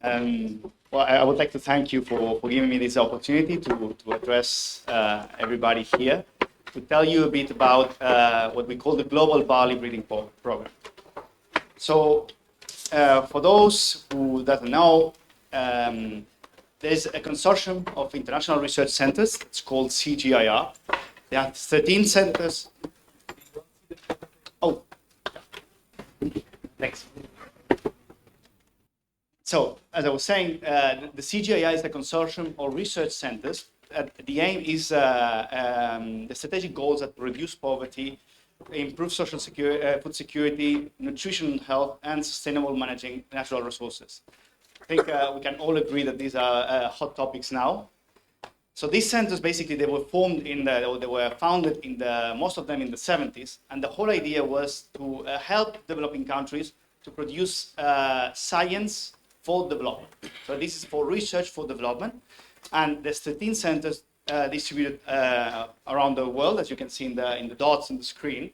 Well, I would like to thank you for giving me this opportunity to address everybody here, to tell you a bit about what we call the Global Barley Breeding Program. So, for those who doesn't know, there's a consortium of international research centers. It's called CGIAR. There are 13 centers. Oh, thanks. So, as I was saying, the CGIAR is a consortium of research centers. The aim is the strategic goals that reduce poverty, improve social food security, nutrition and health, and sustainable managing natural resources. I think we can all agree that these are hot topics now. So these centers, basically, they were founded in most of them in the 70s, and the whole idea was to help developing countries to produce science for development. So this is for research for development, and there's 13 centers distributed around the world, as you can see in the dots on the screen.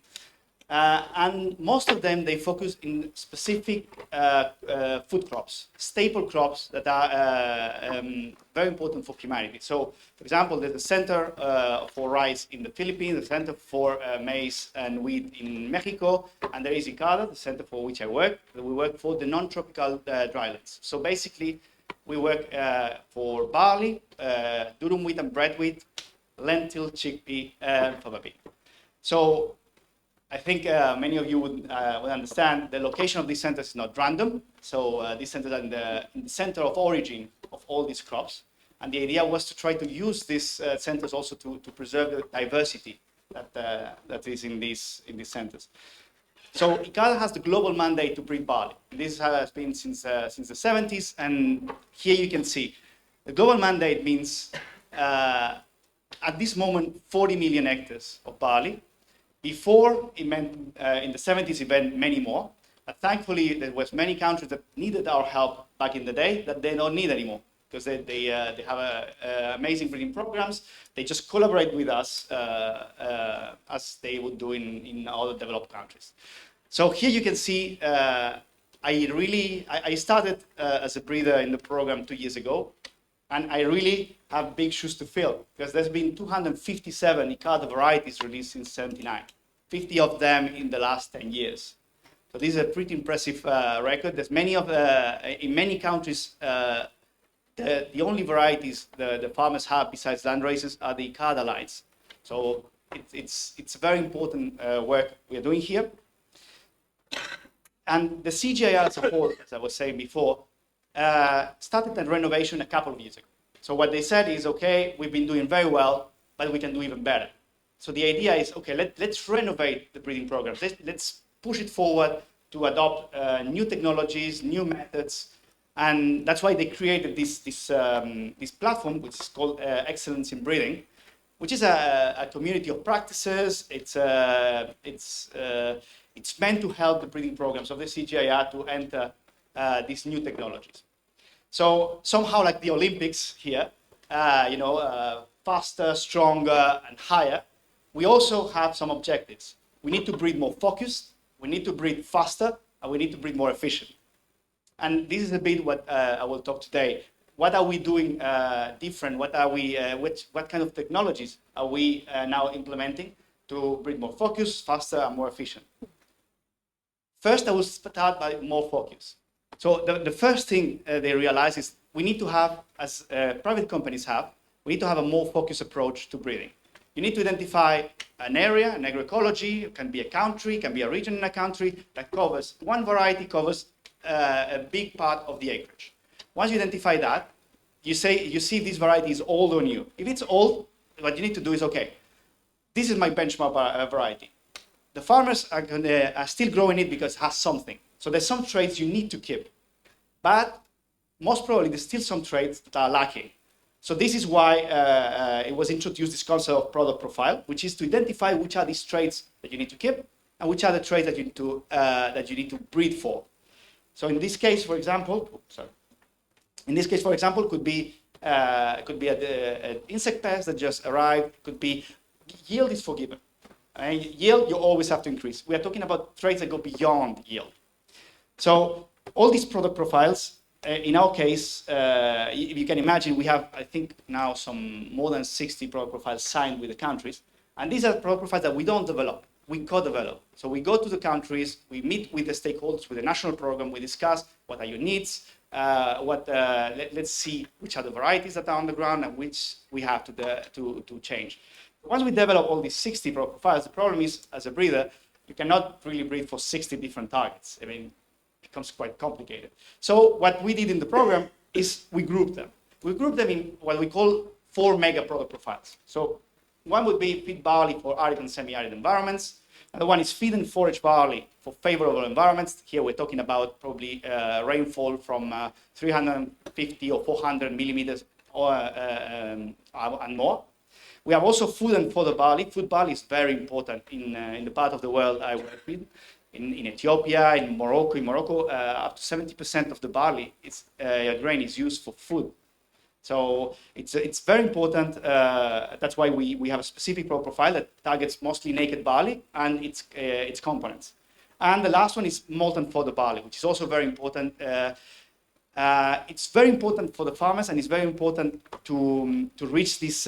And most of them, they focus in specific food crops, staple crops that are very important for humanity. So, for example, there's a center for rice in the Philippines, a center for maize and wheat in Mexico, and there is ICADA, the center for which I work. We work for the non-tropical drylands. So basically, we work for barley, durum wheat and bread wheat, lentil, chickpea, and fava bean. So I think many of you would understand the location of these centers is not random. So these centers are in the center of origin of all these crops. And the idea was to try to use these centers also to preserve the diversity that is in these centers. So ICADA has the global mandate to breed barley. This has been since the 70s, and here you can see the global mandate means at this moment 40 million hectares of barley. Before, it meant in the 70s it meant many more, but thankfully there was many countries that needed our help back in the day that they don't need anymore, because they have amazing breeding programs. They just collaborate with us as they would do in other developed countries. So here you can see I started as a breeder in the program 2 years ago, and I really have big shoes to fill, because there's been 257 ICADA varieties released since '79, 50 of them in the last 10 years. So this is a pretty impressive record. There's in many countries, the only varieties the farmers have besides landraces are the ICADA lines. So it's a very important work we are doing here. And the CGIAR as a whole, as I was saying before, started that renovation a couple of years ago. So what they said is, okay, we've been doing very well, but we can do even better. So the idea is, okay, let's renovate the breeding programs. Let's push it forward to adopt new technologies, new methods. And that's why they created this platform, which is called Excellence in Breeding, which is a community of practices. It's meant to help the breeding programs of the CGIAR to enter these new technologies. So somehow, like the Olympics here, faster, stronger, and higher, we also have some objectives. We need to breed more focused, we need to breed faster, and we need to breed more efficient. And this is a bit what I will talk today. What are we doing different? What kind of technologies are we now implementing to breed more focused, faster, and more efficient? First, I will start by more focus. So the first thing they realize is we need to have, as private companies have, we need to have a more focused approach to breeding. You need to identify an area, an agroecology, it can be a country, it can be a region in a country that covers, one variety covers a big part of the acreage. Once you identify that, you see if this variety is old or new. If it's old, what you need to do is, okay, this is my benchmark variety. The farmers are still growing it because it has something. So there's some traits you need to keep. But most probably there's still some traits that are lacking. So this is why it was introduced, this concept of product profile, which is to identify which are these traits that you need to keep and which are the traits that you need to breed for. So in this case, for example, could be an insect pest that just arrived. Could be yield is forgiven. Yield, you always have to increase. We are talking about traits that go beyond yield. So all these product profiles, in our case, if you can imagine, we have, I think, now some more than 60 product profiles signed with the countries. And these are product profiles that we don't develop, we co-develop. So we go to the countries, we meet with the stakeholders, with the national program, we discuss what are your needs, let's see which are the varieties that are on the ground and which we have to change. Once we develop all these 60 product profiles, the problem is, as a breeder, you cannot really breed for 60 different targets. I mean, it becomes quite complicated. So what we did in the program is we grouped them. We grouped them in what we call 4 mega product profiles. So one would be feed barley for arid and semi-arid environments. Another one is feed and forage barley for favorable environments. Here we're talking about probably rainfall from 350 or 400 millimeters and more. We have also food and fodder barley. Food barley is very important in the part of the world I work with. In Ethiopia, in Morocco, up to 70% of the barley grain is used for food. So it's very important. That's why we have a specific product profile that targets mostly naked barley and its components. And the last one is malt and fodder barley, which is also very important. It's very important for the farmers, and it's very important to reach this,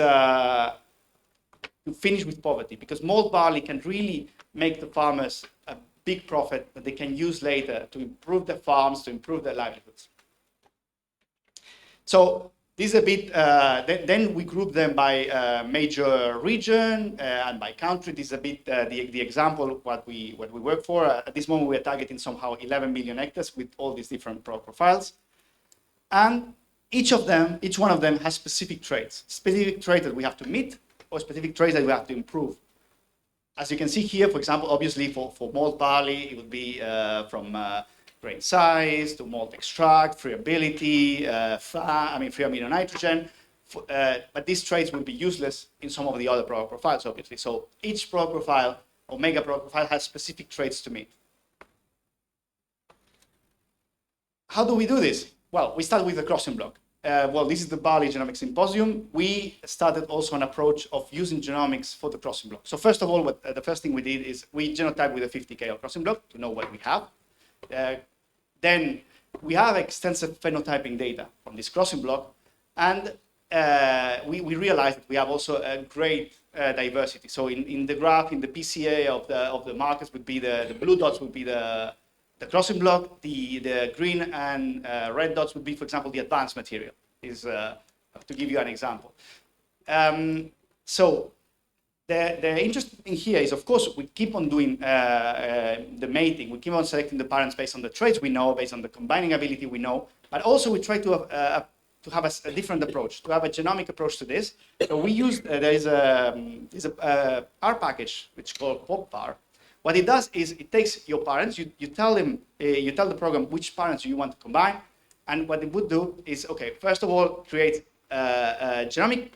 to finish with poverty, because malt barley can really make the farmers a big profit that they can use later to improve their farms, to improve their livelihoods. So this is a bit, then we group them by major region and by country. This is a bit the example what we work for. At this moment, we are targeting somehow 11 million hectares with all these different product profiles. And each one of them has specific traits that we have to meet, or specific traits that we have to improve. As you can see here, for example, obviously for malt barley, it would be from grain size to malt extract, friability, free amino nitrogen. But these traits will be useless in some of the other product profiles, obviously. So each product profile or mega product profile has specific traits to meet. How do we do this? Well, we start with the crossing block. This is the Barley Genomics Symposium. We started also an approach of using genomics for the crossing block. So first of all, the first thing we did is we genotyped with a 50 crossing block to know what we have. Then we have extensive phenotyping data from this crossing block, and we realized that we have also a great diversity. So in the graph, in the PCA of the markers would be the blue dots would be the crossing block, the green and red dots would be, for example, the advanced material, to give you an example. So the interesting here is, of course, we keep on doing the mating. We keep on selecting the parents based on the traits we know, based on the combining ability we know, but also we try to have a different approach, to have a genomic approach to this. So we use, there is a R package, which is called POPVAR. What it does is it takes your parents, you tell the program which parents you want to combine, and what it would do is, okay, first of all, create a genomic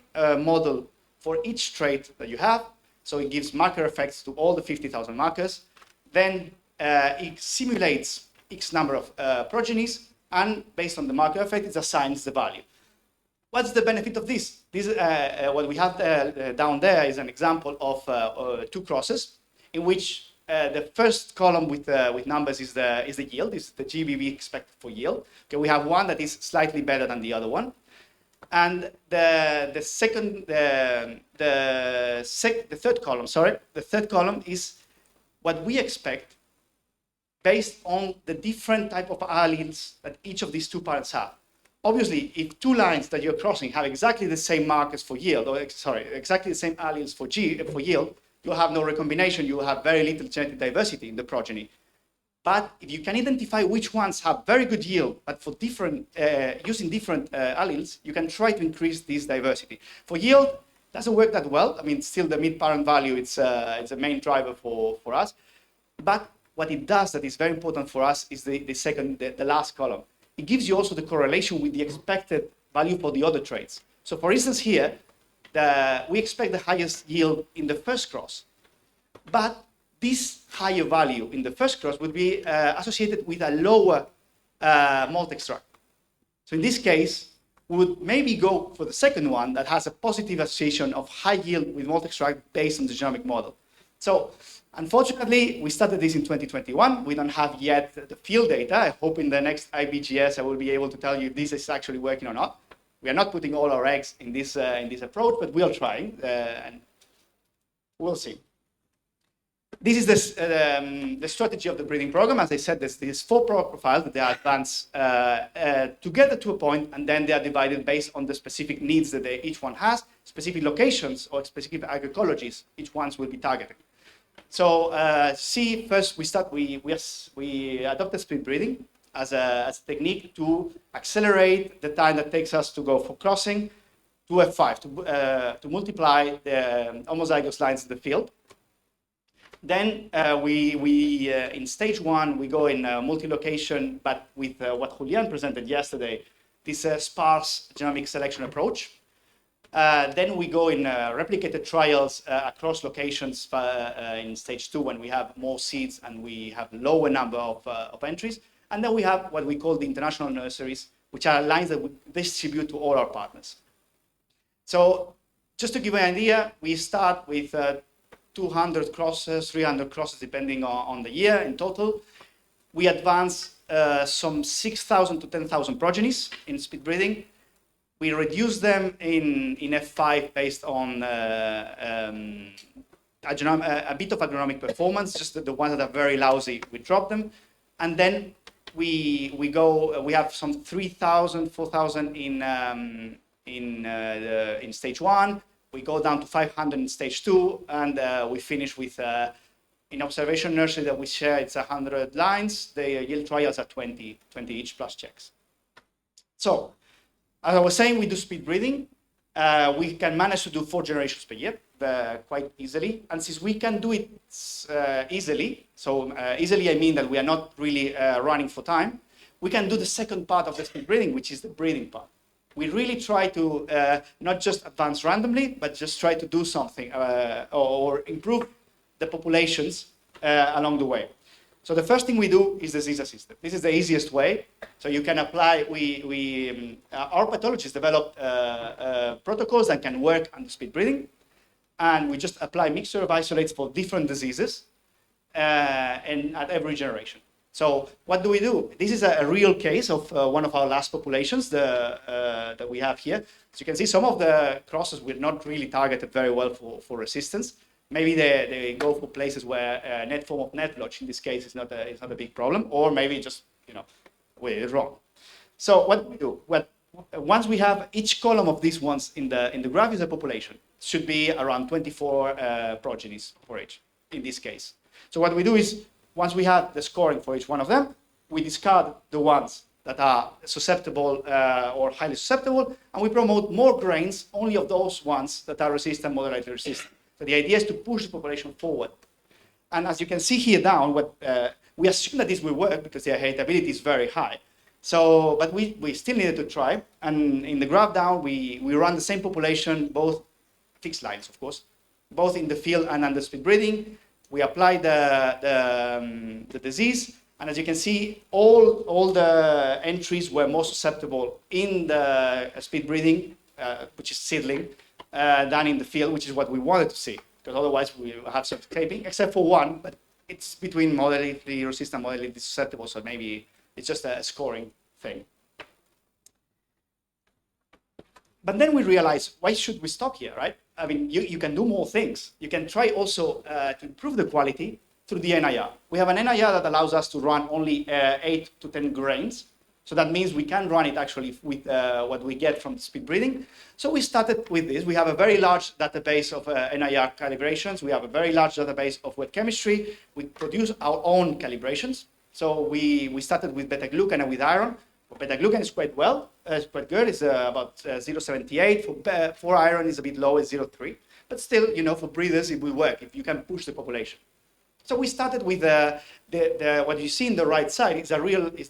model for each trait that you have. So it gives marker effects to all the 50,000 markers. Then it simulates X number of progenies, and based on the marker effect, it assigns the value. What's the benefit of this? What we have down there is an example of 2 crosses, in which the first column with numbers is the yield, is the GVV expected for yield. Okay, we have one that is slightly better than the other one, and the third column is what we expect based on the different type of alleles that each of these 2 parents have. Obviously, if 2 lines that you're crossing have exactly the same markers for yield, exactly the same alleles for yield, you'll have no recombination, you'll have very little genetic diversity in the progeny. But if you can identify which ones have very good yield, but for different, using different alleles, you can try to increase this diversity. For yield, it doesn't work that well. I mean, still the mid-parent value, it's a main driver for us. But what it does that is very important for us is the last column. It gives you also the correlation with the expected value for the other traits. So for instance here, we expect the highest yield in the first cross, but this higher value in the first cross would be associated with a lower malt extract. So in this case, we would maybe go for the second one that has a positive association of high yield with malt extract based on the genomic model. So Unfortunately, we started this in 2021. We don't have yet the field data. I hope in the next IBGS I will be able to tell you if this is actually working or not. We are not putting all our eggs in this approach, but we are trying, and we'll see. This is the strategy of the breeding program. As I said, there's these 4 profiles that they are advanced together to a point, and then they are divided based on the specific needs that each one has, specific locations or specific agroecologies each one will be targeting. So see, first we adopted speed breeding as a technique to accelerate the time that takes us to go for crossing to F5, to multiply the homozygous lines in the field. Then in stage 1, we go in multi-location, but with what Julian presented yesterday, this sparse genomic selection approach. Then we go in replicated trials across locations in stage 2 when we have more seeds and we have lower number of entries. And then we have what we call the international nurseries, which are lines that we distribute to all our partners. So just to give you an idea, we start with 200 crosses, 300 crosses, depending on the year in total. We advance some 6,000 to 10,000 progenies in speed breeding. We reduce them in F5 based on a bit of agronomic performance, just the ones that are very lousy, we drop them. And then we have some 3,000, 4,000 in stage 1. We go down to 500 in stage 2, and we finish with, in observation nursery that we share, it's 100 lines. The yield trials are 20 each plus checks. So, as I was saying, we do speed breeding. We can manage to do 4 generations per year quite easily. And since we can do it easily, so easily I mean that we are not really running for time, we can do the second part of the speed breeding, which is the breeding part. We really try to not just advance randomly, but just try to do something or improve the populations along the way. So the first thing we do is disease assisted. This is the easiest way. So you can apply, our pathologists developed protocols that can work under speed breeding. And we just apply mixture of isolates for different diseases and at every generation. So what do? This is a real case of one of our last populations that we have here. As you can see, some of the crosses were not really targeted very well for resistance. Maybe they go for places where net form of net blotch in this case is not a big problem, or maybe just we're wrong. So what we do? Once we have each column of these ones in the graph is a population. It should be around 24 progenies for each in this case. So what we do is, once we have the scoring for each one of them, we discard the ones that are susceptible or highly susceptible, and we promote more grains only of those ones that are resistant, moderately resistant. So the idea is to push the population forward. And as you can see here down, we assume that this will work because their heritability is very high. So, but we still needed to try. And in the graph down, we run the same population, both fixed lines, of course, both in the field and under speed breeding. We apply the disease, and as you can see, all the entries were more susceptible in the speed breeding, which is seedling, than in the field, which is what we wanted to see, because otherwise we will have some escaping, except for one, but it's between moderately resistant and moderately susceptible, so maybe it's just a scoring thing. But then we realized, why should we stop here, right? I mean, you can do more things. You can try also to improve the quality through the NIR. We have an NIR that allows us to run only 8 to 10 grains. So that means we can run it actually with what we get from speed breeding. So we started with this. We have a very large database of NIR calibrations. We have a very large database of wet chemistry. We produce our own calibrations. So we started with beta-glucan and with iron. For beta-glucan is quite quite good. It's about 0.78. For iron is a bit low, it's 0.3. But still, for breeders, it will work if you can push the population. So we started with what you see in the right side is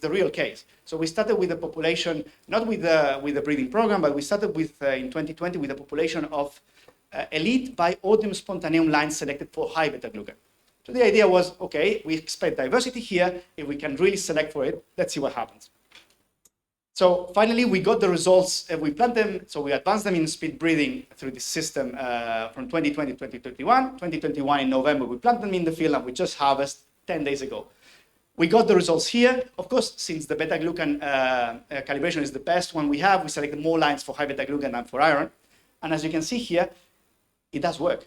the real case. So we started with the population, not with the breeding program, but we started with in 2020 with a population of elite by Odium spontaneum lines selected for high beta-glucan. So the idea was, okay, we expect diversity here. If we can really select for it, let's see what happens. So finally, we got the results. We planned them, so we advanced them in speed breeding through this system from 2020 to 2021. 2021 in November, we planted them in the field, and we just harvested 10 days ago. We got the results here. Of course, since the beta-glucan calibration is the best one we have, we selected more lines for high beta-glucan than for iron. And as you can see here, it does work.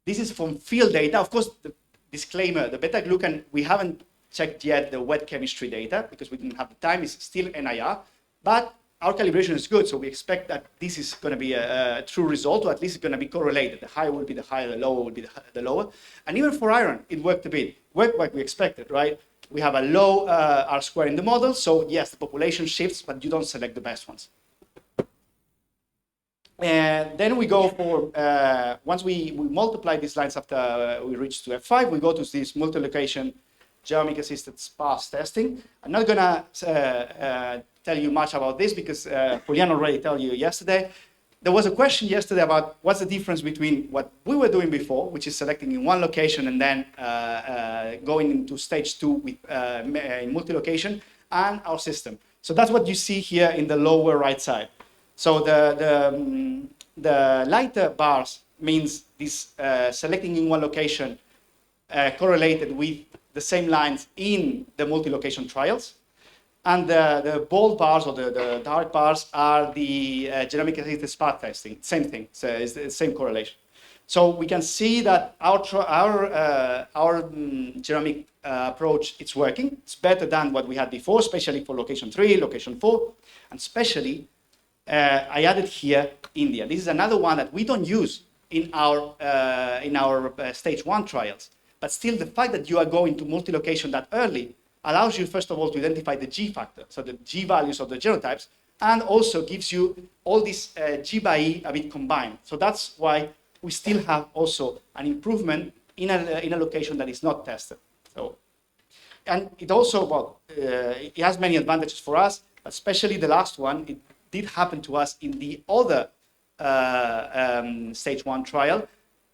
This is from field data. Of course, the disclaimer, the beta-glucan, we haven't checked yet the wet chemistry data because we didn't have the time. It's still NIR, but our calibration is good, so we expect that this is going to be a true result, or at least it's going to be correlated. The higher will be the higher, the lower will be the lower. And even for iron, it worked a bit. Worked like we expected, right? We have a low R-square in the model, so yes, the population shifts, but you don't select the best ones. And then we go for, once we multiply these lines after we reach to F5, we go to this multi-location genomic assisted sparse testing. I'm not gonna tell you much about this because Julian already told you yesterday. There was a question yesterday about what's the difference between what we were doing before, which is selecting in one location and then going into stage 2 with in multi-location, and our system. So that's what you see here in the lower right side. So the lighter bars means this selecting in one location correlated with the same lines in the multi-location trials. And the bold bars or the dark bars are the genomic assisted sparse testing. Same thing, so it's the same correlation. So we can see that our genomic approach, it's working. It's better than what we had before, especially for location 3, location 4, and especially I added here India. This is another one that we don't use in our stage 1 trials. But still, the fact that you are going to multi-location that early allows you, first of all, to identify the G factor, so the G values of the genotypes, and also gives you all this G by E a bit combined. So that's why we still have also an improvement in a location that is not tested. So, and it also, well, it has many advantages for us, especially the last one. It did happen to us in the other stage 1 trial.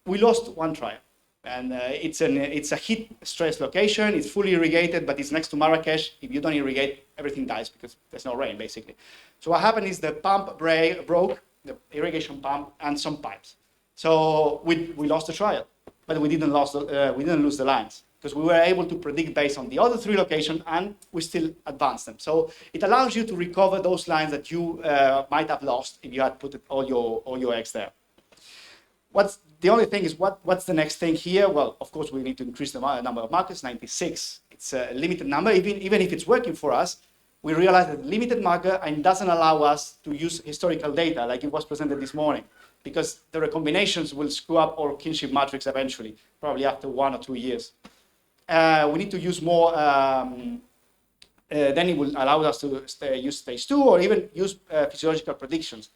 We lost one trial. And it's a heat stress location. It's fully irrigated, but it's next to Marrakesh. If you don't irrigate, everything dies because there's no rain, basically. So what happened is the pump broke, the irrigation pump, and some pipes. So we lost the trial, but we didn't lose the lines because we were able to predict based on the other 3 locations, and we still advanced them. So it allows you to recover those lines that you might have lost if you had put all your eggs there. The only thing is, what's the next thing here? Well, of course, we need to increase the number of markers, 96. It's a limited number. Even if it's working for us, we realize that limited marker and doesn't allow us to use historical data like it was presented this morning, because the recombinations will screw up our kinship matrix eventually, probably after 1 or 2 years. We need to use more, then it will allow us to use stage 2 or even use physiological predictions.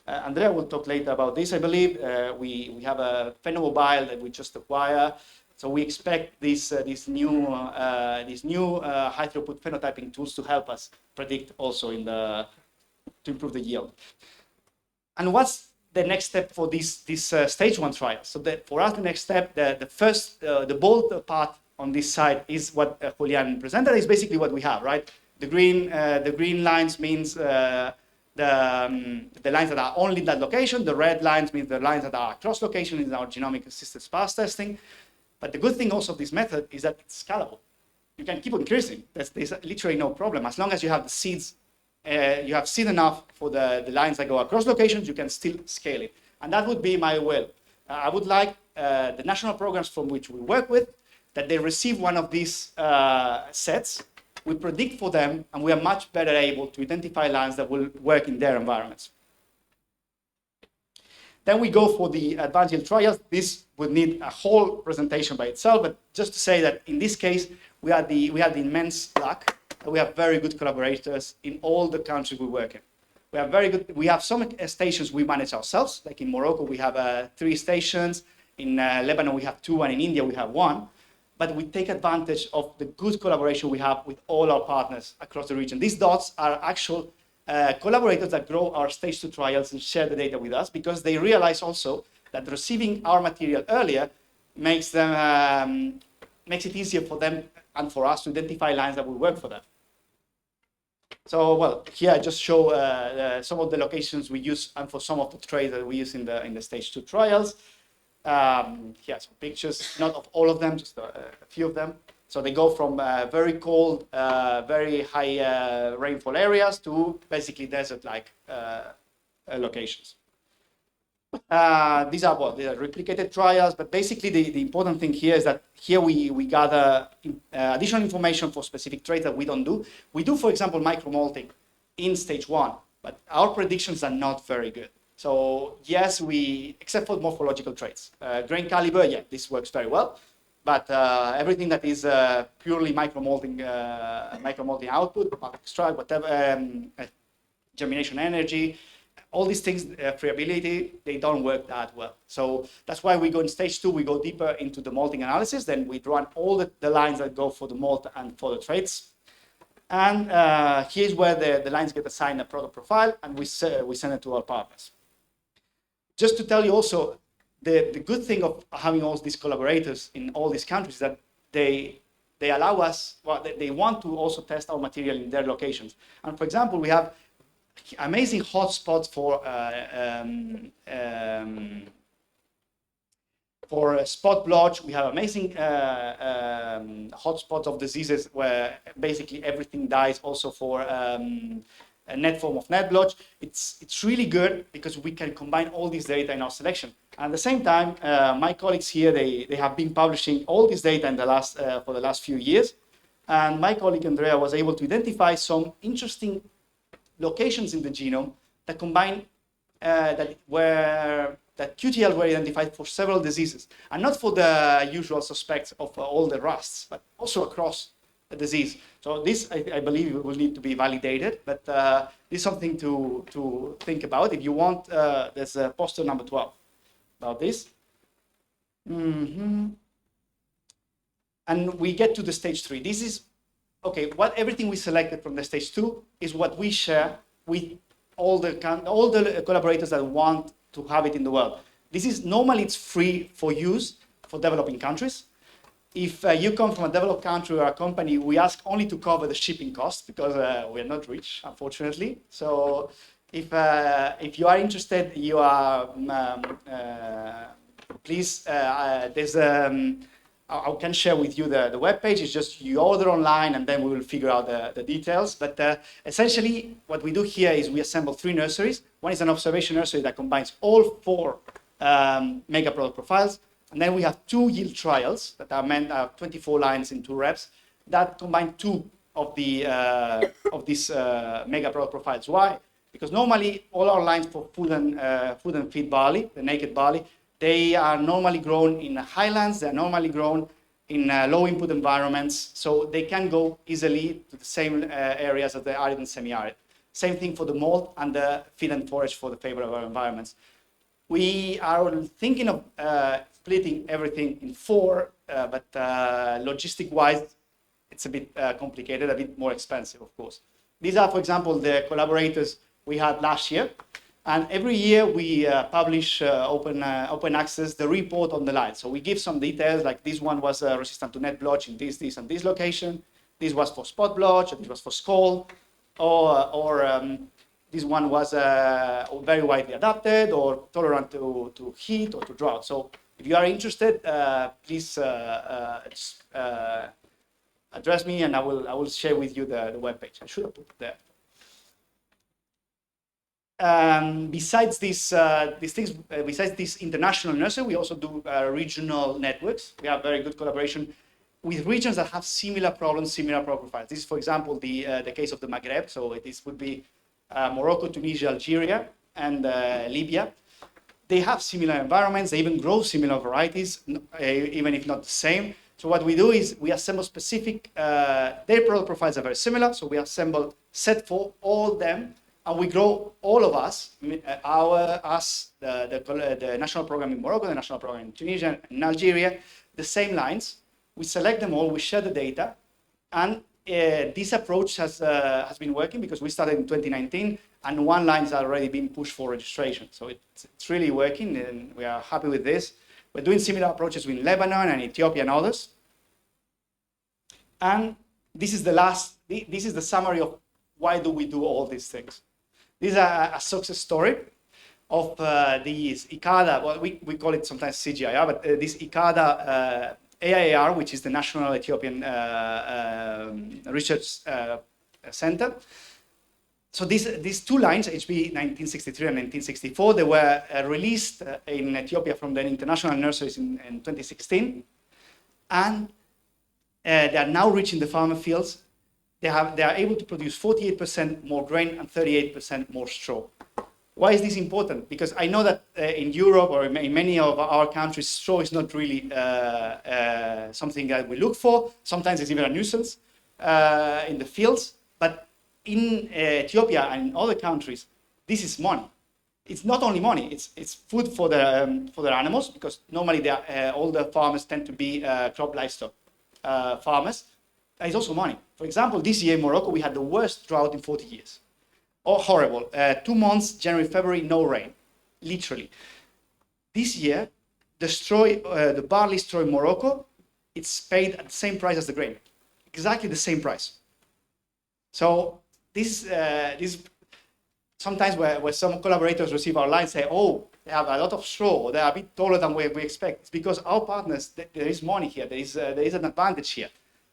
Andrea will talk later about this, I believe. We have a phenomobile that we just acquired. So we expect these new high throughput phenotyping tools to help us predict also to improve the yield. And what's the next step for this stage 1 trial? So for us, the next step, the bold part on this side is what Julian presented. Is basically what we have, right? The green lines means the lines that are only in that location. The red lines mean the lines that are across location in our genomic assisted sparse testing. But the good thing also of this method is that it's scalable. You can keep increasing. There's literally no problem. As long as you have the seeds, you have seed enough for the lines that go across locations, you can still scale it. And that would be my will. I would like the national programs from which we work with, that they receive one of these sets. We predict for them, and we are much better able to identify lines that will work in their environments. Then we go for the advanced yield trials. This would need a whole presentation by itself, but just to say that in this case, we had the immense luck that we have very good collaborators in all the countries we work in. We have some stations we manage ourselves, like in Morocco, we have 3 stations. In Lebanon, we have 2, and in India, we have 1. But we take advantage of the good collaboration we have with all our partners across the region. These dots are actual collaborators that grow our stage 2 trials and share the data with us, because they realize also that receiving our material earlier makes it easier for them and for us to identify lines that will work for them. So, well, here I just show some of the locations we use and for some of the traits that we use in the stage 2 trials. Here some pictures, not of all of them, just a few of them. So they go from very cold, very high rainfall areas to basically desert-like locations. These are replicated trials, but basically the important thing here is that here we gather additional information for specific traits that we don't do. We do, for example, micromolting in stage 1, but our predictions are not very good. So yes, except for morphological traits. Grain caliber, yeah, this works very well, but everything that is purely micromolting output, extract, whatever, germination energy, all these things, friability, they don't work that well. So that's why we go in stage 2, we go deeper into the molting analysis, then we run all the lines that go for the molt and for the traits. And here's where the lines get assigned a product profile, and we send it to our partners. Just to tell you also, the good thing of having all these collaborators in all these countries is that they allow us, well, they want to also test our material in their locations. And for example, we have amazing hotspots for spot blotch. We have amazing hotspots of diseases where basically everything dies. Also for a net form of net blotch. It's really good because we can combine all this data in our selection. And at the same time, my colleagues here, they have been publishing all this data in for the last few years. And my colleague Andrea was able to identify some interesting locations in the genome that combine that QTL were identified for several diseases, and not for the usual suspects of all the rusts, but also across the disease. So this, I believe, will need to be validated, but this is something to think about. If you want, there's a poster number 12 about this. And we get to the stage 3. This is okay, everything we selected from the stage 2 is what we share with all the collaborators that want to have it in the world. This is normally it's free for use for developing countries. If you come from a developed country or a company, we ask only to cover the shipping costs because we are not rich, unfortunately. So if you are interested, you are please. There's I can share with you the webpage. It's just you order online and then we will figure out the details. But essentially, what we do here is we assemble 3 nurseries. One is an observation nursery that combines all 4 mega product profiles. And then we have 2 yield trials that are meant 24 lines in 2 reps that combine 2 of these mega product profiles. Why? Because normally all our lines for food and feed barley, the naked barley, they are normally grown in highlands. They're normally grown in low input environments, so they can go easily to the same areas as the arid and semi-arid. Same thing for the malt and the feed and forage for the favorable environments. We are thinking of splitting everything in 4, but logistic-wise, it's a bit complicated, a bit more expensive, of course. These are, for example, the collaborators we had last year. And every year we publish open access, the report on the line. So we give some details, like this one was resistant to net blotch in this and this location. This was for spot blotch, and this was for scald, or this one was very widely adapted or tolerant to heat or to drought. So if you are interested, please address me and I will share with you the webpage. I should have put it there. Besides these things, besides this international nursery, we also do regional networks. We have very good collaboration with regions that have similar problems, similar profiles. This is, for example, the case of the Maghreb. So this would be Morocco, Tunisia, Algeria, and Libya. They have similar environments. They even grow similar varieties, even if not the same. So what we do is we assemble specific. Their product profiles are very similar. So we assemble set for all them. And we grow all of us, the national program in Morocco, the national program in Tunisia, and Algeria, the same lines. We select them all, we share the data, and this approach has been working because we started in 2019, and 1 line has already been pushed for registration. So it's really working, and we are happy with this. We're doing similar approaches with Lebanon and Ethiopia and others. And this is the summary of why do we do all these things? This is a success story of these ICADA, well, we call it sometimes CGIAR, but this ICADA AIAR, which is the National Ethiopian Research Center. So these two lines, HB 1963 and 1964, they were released in Ethiopia from the international nurseries in 2016. And they are now reaching the farmer fields. They are able to produce 48% more grain and 38% more straw. Why is this important? Because I know that in Europe or in many of our countries, straw is not really something that we look for. Sometimes it's even a nuisance in the fields. But in Ethiopia and in other countries, this is money. It's not only money, it's food for the animals, because normally all the farmers tend to be crop livestock farmers. It's also money. For example, this year in Morocco, we had the worst drought in 40 years. Oh, horrible. 2 months, January, February, no rain, literally. This year, the barley straw in Morocco, it's paid at the same price as the grain, exactly the same price. So this sometimes where some collaborators receive our line say, oh, they have a lot of straw, or they are a bit taller than we expect. It's because our partners, there is money here, there is an advantage here.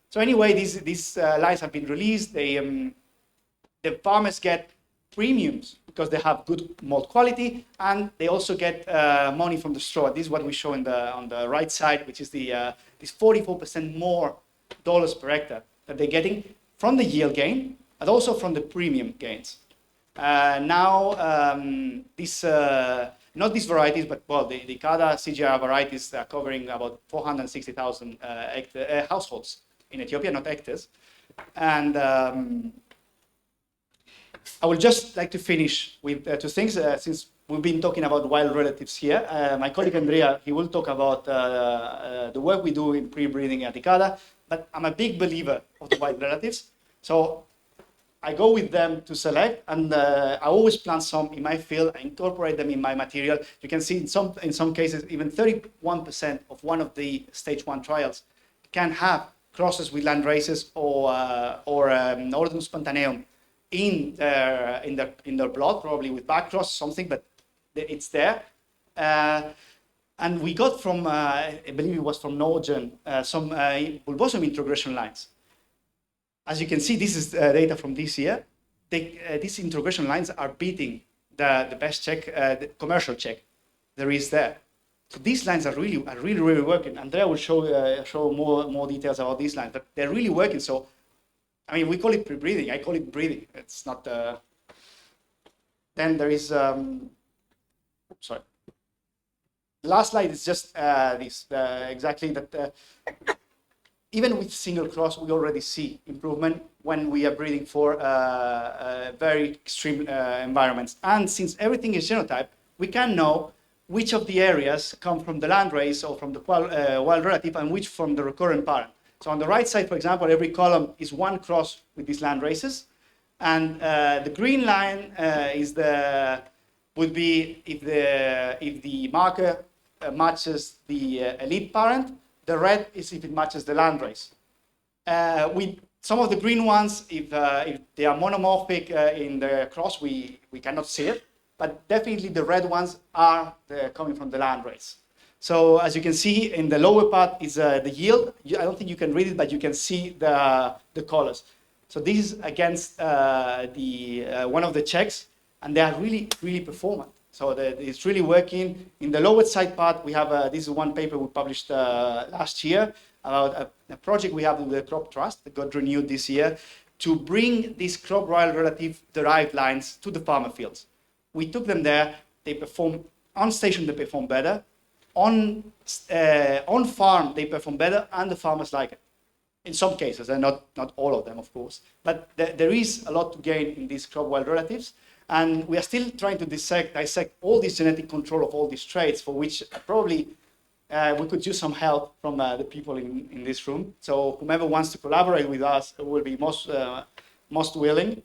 So anyway, these lines have been released. The farmers get premiums because they have good malt quality, and they also get money from the straw. This is what we show on the right side, which is this 44% more dollars per hectare that they're getting from the yield gain, and also from the premium gains. Now, not these varieties, but well, the ICADA CGIAR varieties are covering about 460,000 households in Ethiopia, not hectares. And I would just like to finish with two things, since we've been talking about wild relatives here. My colleague Andrea, he will talk about the work we do in pre-breeding at ICADA, but I'm a big believer of the wild relatives. So I go with them to select, and I always plant some in my field. I incorporate them in my material. You can see in some cases, even 31% of one of the stage 1 trials can have crosses with land races or Ordinum spontaneum in their blood, probably with back cross, something, but it's there. And we got from, I believe it was from Norgen, some bulbosum introgression lines. As you can see, this is data from this year. These introgression lines are beating the best check, the commercial check there is there. So these lines are really working. Andrea will show more details about these lines, but they're really working. So, I mean, we call it pre-breeding. I call it breeding. It's not. Then there is. Sorry. The last slide is just this exactly that. Even with single cross, we already see improvement when we are breeding for very extreme environments. And since everything is genotype, we can know which of the areas come from the landrace or from the wild relative and which from the recurrent parent. So on the right side, for example, every column is one cross with these land races. And the green line would be if the marker matches the elite parent. The red is if it matches the landrace. With some of the green ones, if they are monomorphic in the cross, we cannot see it. But definitely the red ones are coming from the landrace. So as you can see in the lower part is the yield. I don't think you can read it, but you can see the colors. So this is against one of the checks, and they are really performant. So it's really working. In the lower side part, we have this is one paper we published last year about a project we have with the Crop Trust that got renewed this year to bring these crop wild relative derived lines to the farmer fields. We took them there. They perform on station. They perform better. On farm, they perform better, and the farmers like it. In some cases, and not all of them, of course. But there is a lot to gain in these crop wild relatives. And we are still trying to dissect all this genetic control of all these traits, for which probably we could use some help from the people in this room. So whomever wants to collaborate with us will be most willing.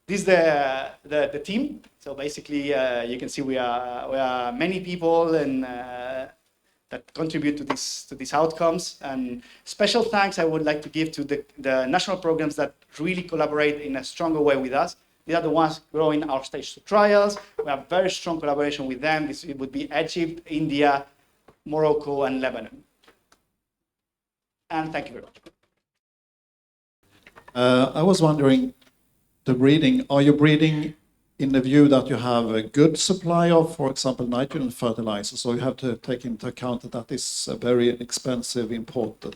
This is the team. So basically, you can see we are many people and that that contribute to these outcomes. And special thanks I would like to give to the national programs that really collaborate in a stronger way with us. They are the ones growing our stage 2 trials. We have very strong collaboration with them. It would be Egypt, India, Morocco, and Lebanon. And thank you very much. I was wondering, the breeding, are you breeding in the view that you have a good supply of, for example, nitrogen fertilizers, or you have to take into account that that is a very expensive important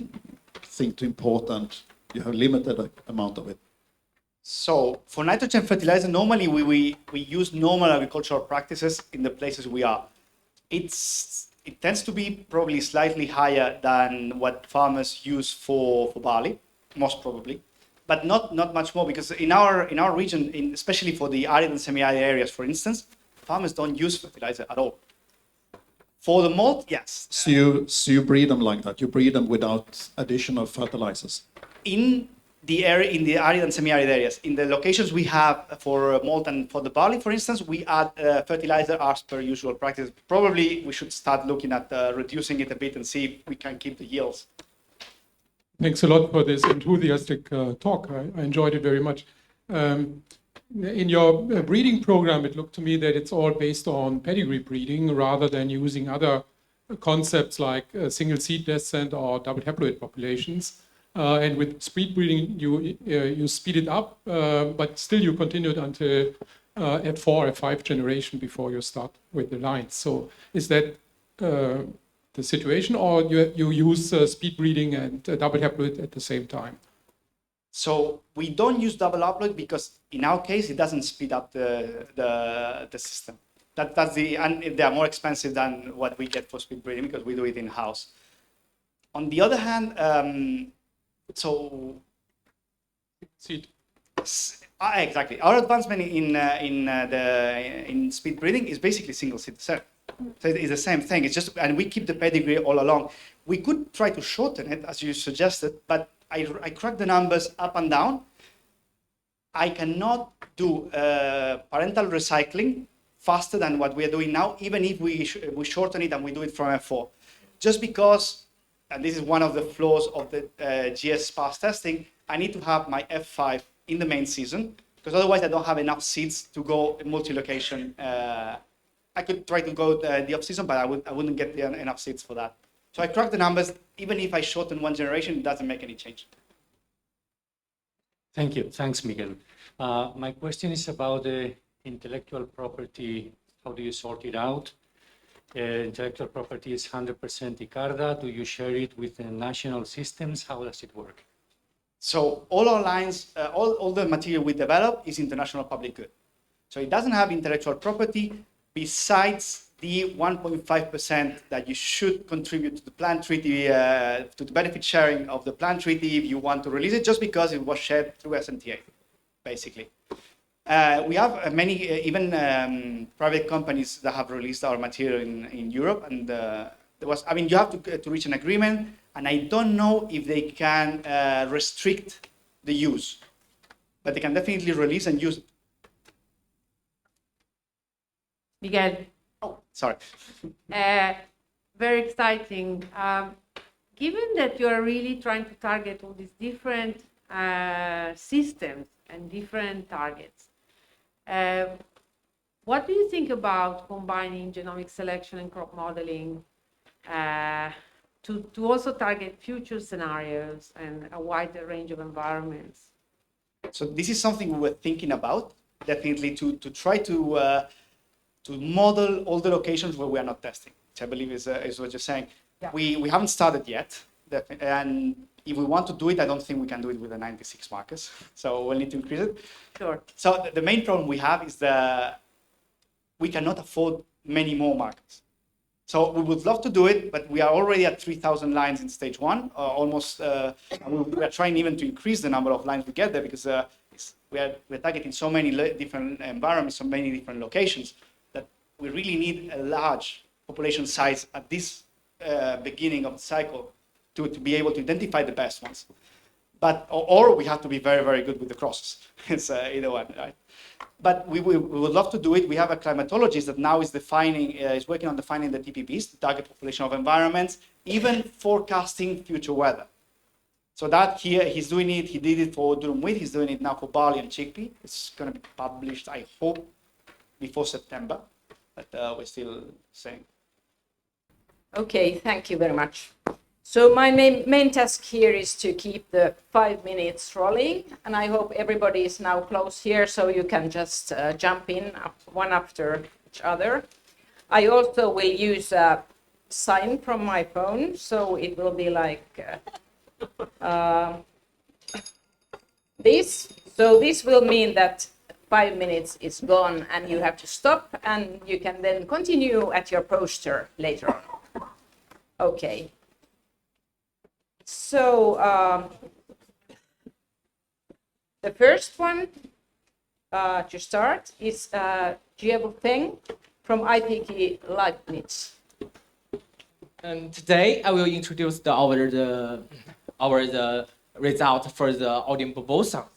thing to import and you have limited amount of it? So for nitrogen fertilizer, normally we use normal agricultural practices in the places we are. It tends to be probably slightly higher than what farmers use for barley, most probably, but not much more, because in our region, especially for the arid and semi-arid areas, for instance, farmers don't use fertilizer at all. For the malt, yes. So you breed them like that? You breed them without additional fertilizers? In the arid and semi-arid areas, in the locations we have for malt and for the barley, for instance, we add fertilizer as per usual practice. Probably we should start looking at reducing it a bit and see if we can keep the yields. Thanks a lot for this enthusiastic talk. I enjoyed it very much. In your breeding program, it looked to me that it's all based on pedigree breeding rather than using other concepts like single seed descent or double haploid populations. And with speed breeding, you speed it up, but still you continued until F4 or F5 generation before you start with the lines. So is that the situation, or you use speed breeding and double haploid at the same time? So we don't use double haploid because in our case it doesn't speed up the system. And they are more expensive than what we get for speed breeding because we do it in house. On the other hand, exactly, our advancement in speed breeding is basically single seed descent. So it's the same thing. It's just, and we keep the pedigree all along. We could try to shorten it, as you suggested, but I cracked the numbers up and down. I cannot do parental recycling faster than what we are doing now, even if we shorten it and we do it from F4. Just because, and this is one of the flaws of the GS sparse testing, I need to have my F5 in the main season, because otherwise I don't have enough seeds to go multi-location. I could try to go the off-season, but I wouldn't get enough seeds for that. So I cracked the numbers. Even if I shorten one generation, it doesn't make any change. Thank you. Thanks, Miguel. My question is about the intellectual property. How do you sort it out? Intellectual property is 100% ICARDA. Do you share it with the national systems? How does it work? So all our lines, all the material we develop is international public good. So it doesn't have intellectual property besides the 1.5% that you should contribute to the plant treaty, to the benefit sharing of the plant treaty if you want to release it, just because it was shared through SMTA, basically. We have many, even private companies that have released our material in Europe, and you have to reach an agreement, and I don't know if they can restrict the use, but they can definitely release and use. Miguel. Oh, sorry. Very exciting. Given that you are really trying to target all these different systems and different targets, what do you think about combining genomic selection and crop modeling to also target future scenarios and a wider range of environments? So this is something we were thinking about, definitely, to try to model all the locations where we are not testing, which I believe is what you're saying. Yeah. We haven't started yet, and if we want to do it, I don't think we can do it with the 96 markers, so we'll need to increase it. Sure. So the main problem we have is we cannot afford many more markers. So we would love to do it, but we are already at 3,000 lines in stage 1, almost. We are trying even to increase the number of lines we get there, because we're targeting so many different environments, so many different locations, that we really need a large population size at this beginning of the cycle to be able to identify the best ones. But or we have to be very, very good with the crosses. It's either one, right? But we would love to do it. We have a climatologist that now is defining, is working on defining the TPPs, the target population of environments, even forecasting future weather. So that here, he's doing it, he did it for durum wheat, he's doing it now for barley and chickpea. It's going to be published, I hope, before September, but we're still saying. Okay, thank you very much. So my main task here is to keep the 5 minutes rolling, and I hope everybody is now close here, so you can just jump in one after each other. I also will use a sign from my phone, so it will be like this. So this will mean that 5 minutes is gone, and you have to stop, and you can then continue at your poster later on. Okay. So the first one to start is Jiebo Feng from IPK Leibniz. And today I will introduce our result for the audium bobosans.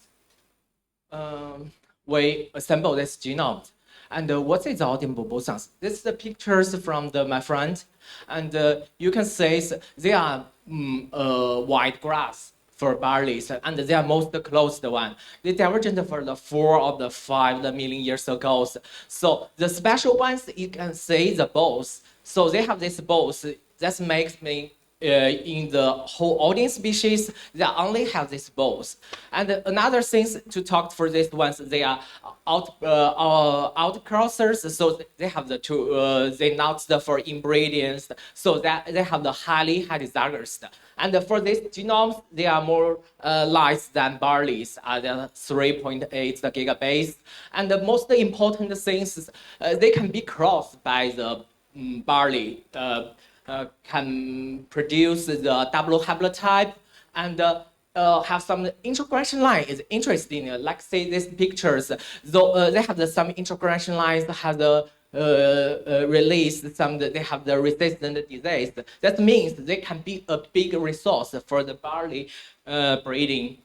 We assemble this genome. And what is audium bobosans? This is the pictures from my friend, and you can say they are white grass for barley, and they are most close one. They divergent for the 4 or the 5 million years ago. So the special ones, you can say the balls. So they have this balls. That makes me in the whole audience species, they only have these balls. And another thing to talk for these ones, they are outcrossers, so they have the two, they not for ingredients, so that they have the highly heterozygous. And for these genomes, they are more light than barley's, at 3.8 gigabase. And the most important things is they can be crossed by the barley. Can produce the double haplotype and have some integration line is interesting. Like say these pictures, though they have some integration lines have the release some they have the resistant disease. That means they can be a big resource for the barley breeding.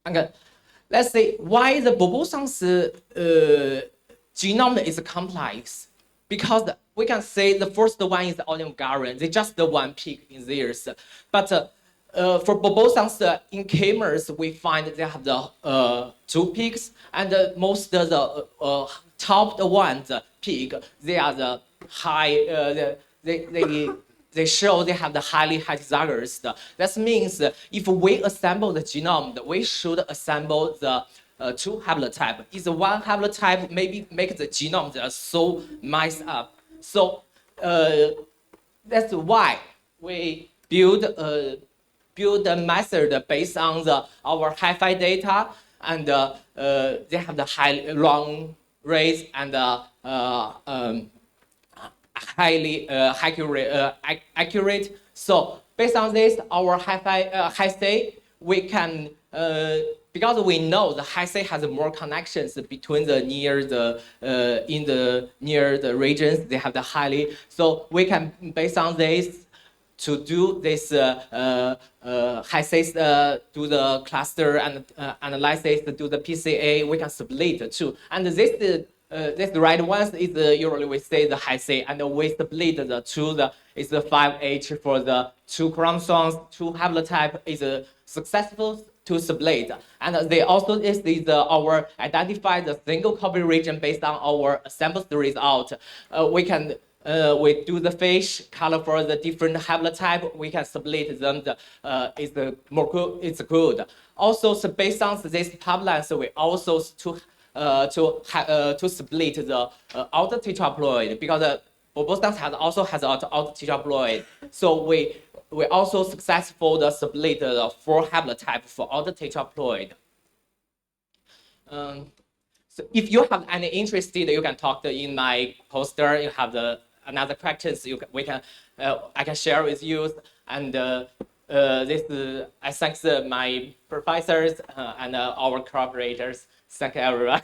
And let's see why the bobosans genome is complex. Because we can say the first one is audium garum. They just the one peak in theirs. But for bobosans in Camers, we find they have the 2 peaks, and most of the top ones peak. They are the high. They show they have the highly heterozygous. That means if we assemble the genome, we should assemble the 2 haplotype. Is one haplotype maybe make the genome so messed up. So that's why we build a method based on our HiFi data, and they have the high long rates and highly accurate. So based on this, our HiFi we can. Because we know the HiC has more connections between the near the regions, they have the highly. So we can based on this to do this HiC, do the cluster and analysis, do the PCA. We can split too. And this the right ones is usually we say the HiC, and we split the 2. Is the 5H for the 2 chromosomes, 2 haplotype is successful to split. And they also is our identify the single copy region based on our assembled result. We can we do the fish color for the different haplotype. We can split them. It's good. Also, so based on this pipelines, we also to split the outer tetraploid, because bobosans also has outer tetraploid. So we also successful the split the 4 haplotype for outer tetraploid. So if you have any interest, you can talk in my poster. You have another questions we can I can share with you. And this I thank my professors and our collaborators. Thank you, everyone.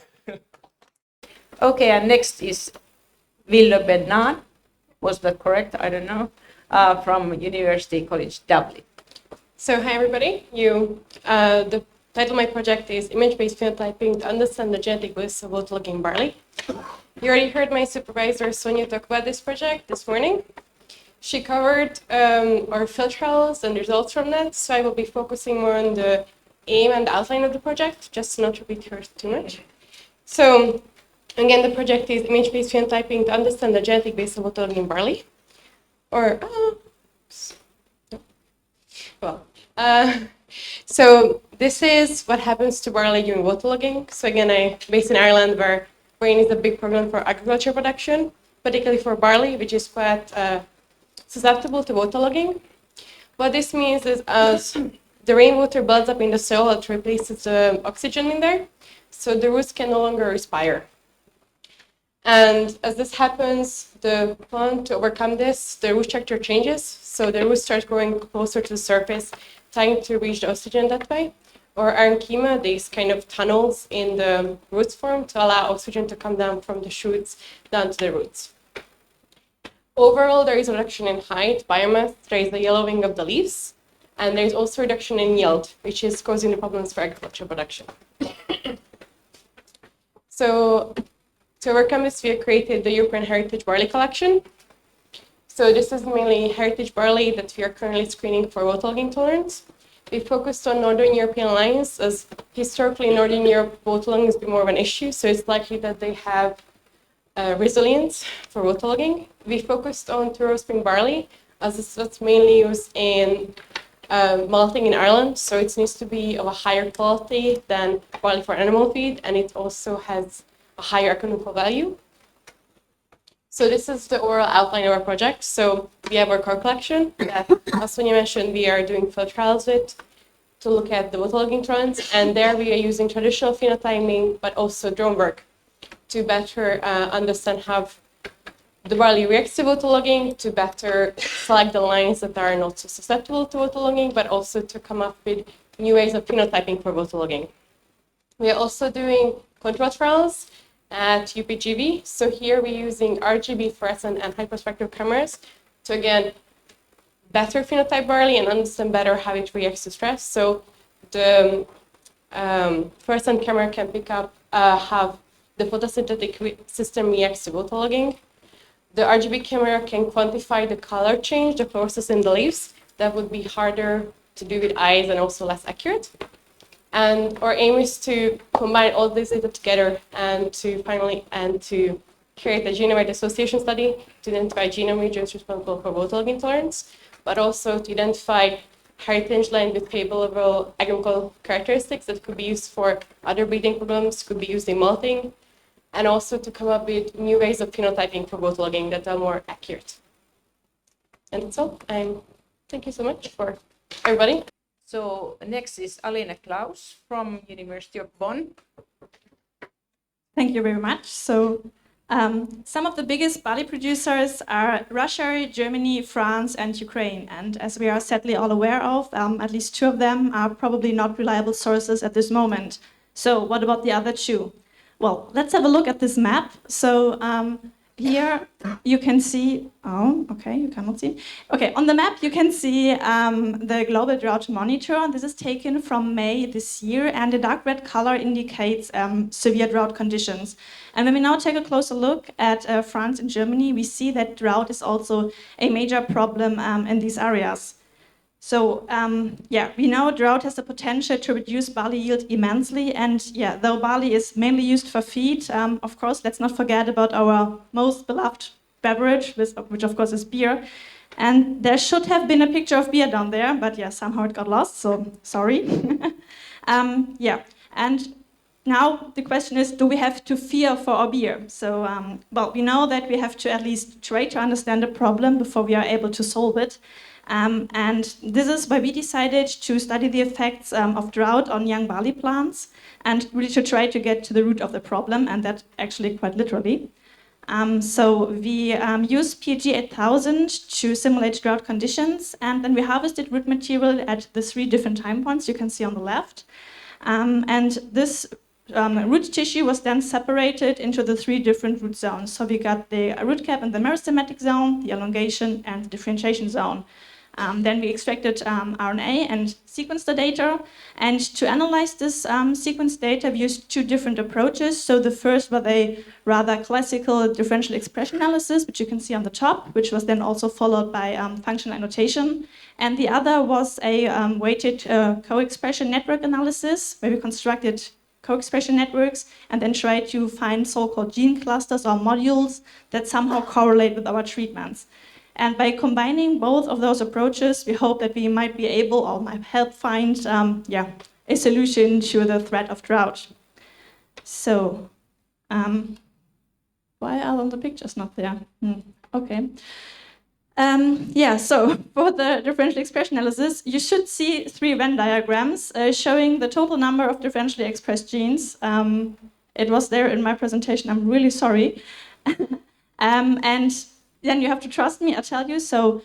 Okay, and next is Ville Bednar. Was that correct? I don't know. From University College Dublin. So hi everybody. The title of my project is Image-Based Phenotyping to Understand the Genetic Basis of Waterlogging Barley. You already heard my supervisor Sonia talk about this project this morning. She covered our field trials and results from that, so I will be focusing more on the aim and outline of the project, just to not repeat her too much. So again, the project is Image-Based Phenotyping to Understand the Genetic Basis of Waterlogging Barley. Or, so this is what happens to barley during waterlogging. So again, I'm based in Ireland, where rain is a big problem for agriculture production, particularly for barley, which is quite susceptible to waterlogging. What this means is as the rainwater builds up in the soil, it replaces the oxygen in there, so the roots can no longer respire. And as this happens, the plant, to overcome this, the root structure changes, so the roots start growing closer to the surface, trying to reach the oxygen that way. Or parenchyma, these kind of tunnels in the roots form to allow oxygen to come down from the shoots down to the roots. Overall, there is a reduction in height, biomass, there is the yellowing of the leaves, and there is also a reduction in yield, which is causing the problems for agriculture production. So to overcome this, we have created the European Heritage Barley Collection. So this is mainly heritage barley that we are currently screening for waterlogging tolerance. We focused on Northern European lines, as historically in Northern Europe, waterlogging has been more of an issue, so it's likely that they have resilience for waterlogging. We focused on Tyrrell Spring barley, as it's mainly used in malting in Ireland, so it needs to be of a higher quality than barley for animal feed, and it also has a higher economical value. So this is the overall outline of our project. So we have our core collection that, as Sonia mentioned, we are doing field trials with to look at the waterlogging trends, and there we are using traditional phenotyping, but also drone work to better understand how the barley reacts to waterlogging, to better select the lines that are not so susceptible to waterlogging, but also to come up with new ways of phenotyping for waterlogging. We are also doing control trials at UPGV. So here we're using RGB fluorescent and hyperspectral cameras to, again, better phenotype barley and understand better how it reacts to stress. So the fluorescent camera can pick up how the photosynthetic system reacts to waterlogging. The RGB camera can quantify the color change, the fluorescence in the leaves. That would be harder to do with eyes and also less accurate. And our aim is to combine all this data together and to create a genome-wide association study to identify genome regions responsible for waterlogging tolerance, but also to identify heritage land with favorable agricultural characteristics that could be used for other breeding problems, could be used in malting, and also to come up with new ways of phenotyping for waterlogging that are more accurate. And that's all. Thank you so much for everybody. So next is Alina Klaus from University of Bonn. Thank you very much. So some of the biggest barley producers are Russia, Germany, France, and Ukraine. And as we are sadly all aware of, at least two of them are probably not reliable sources at this moment. So what about the other two? Well, let's have a look at this map. So here you can see, okay, you cannot see. Okay, on the map you can see the Global Drought Monitor. This is taken from May this year, and the dark red color indicates severe drought conditions. And when we now take a closer look at France and Germany, we see that drought is also a major problem in these areas. So we know drought has the potential to reduce barley yield immensely, and though barley is mainly used for feed, of course, let's not forget about our most beloved beverage, which of course is beer. And there should have been a picture of beer down there, but somehow it got lost, so sorry. And now the question is, do we have to fear for our beer? So, we know that we have to at least try to understand the problem before we are able to solve it. And this is why we decided to study the effects of drought on young barley plants and really to try to get to the root of the problem, and that actually quite literally. So we used PG 8000 to simulate drought conditions, and then we harvested root material at the 3 different time points you can see on the left. And this root tissue was then separated into the 3 different root zones. So we got the root cap and the meristematic zone, the elongation, and the differentiation zone. Then we extracted RNA and sequenced the data. And to analyze this sequence data, we used two different approaches. So the first was a rather classical differential expression analysis, which you can see on the top, which was then also followed by functional annotation. And the other was a weighted co-expression network analysis, where we constructed co-expression networks and then try to find so-called gene clusters or modules that somehow correlate with our treatments. And by combining both of those approaches, we hope that we might be able or might help find a solution to the threat of drought. So, why are the pictures not there? Okay. So for the differential expression analysis, you should see 3 Venn diagrams showing the total number of differentially expressed genes. It was there in my presentation, I'm really sorry. And then you have to trust me, I tell you. So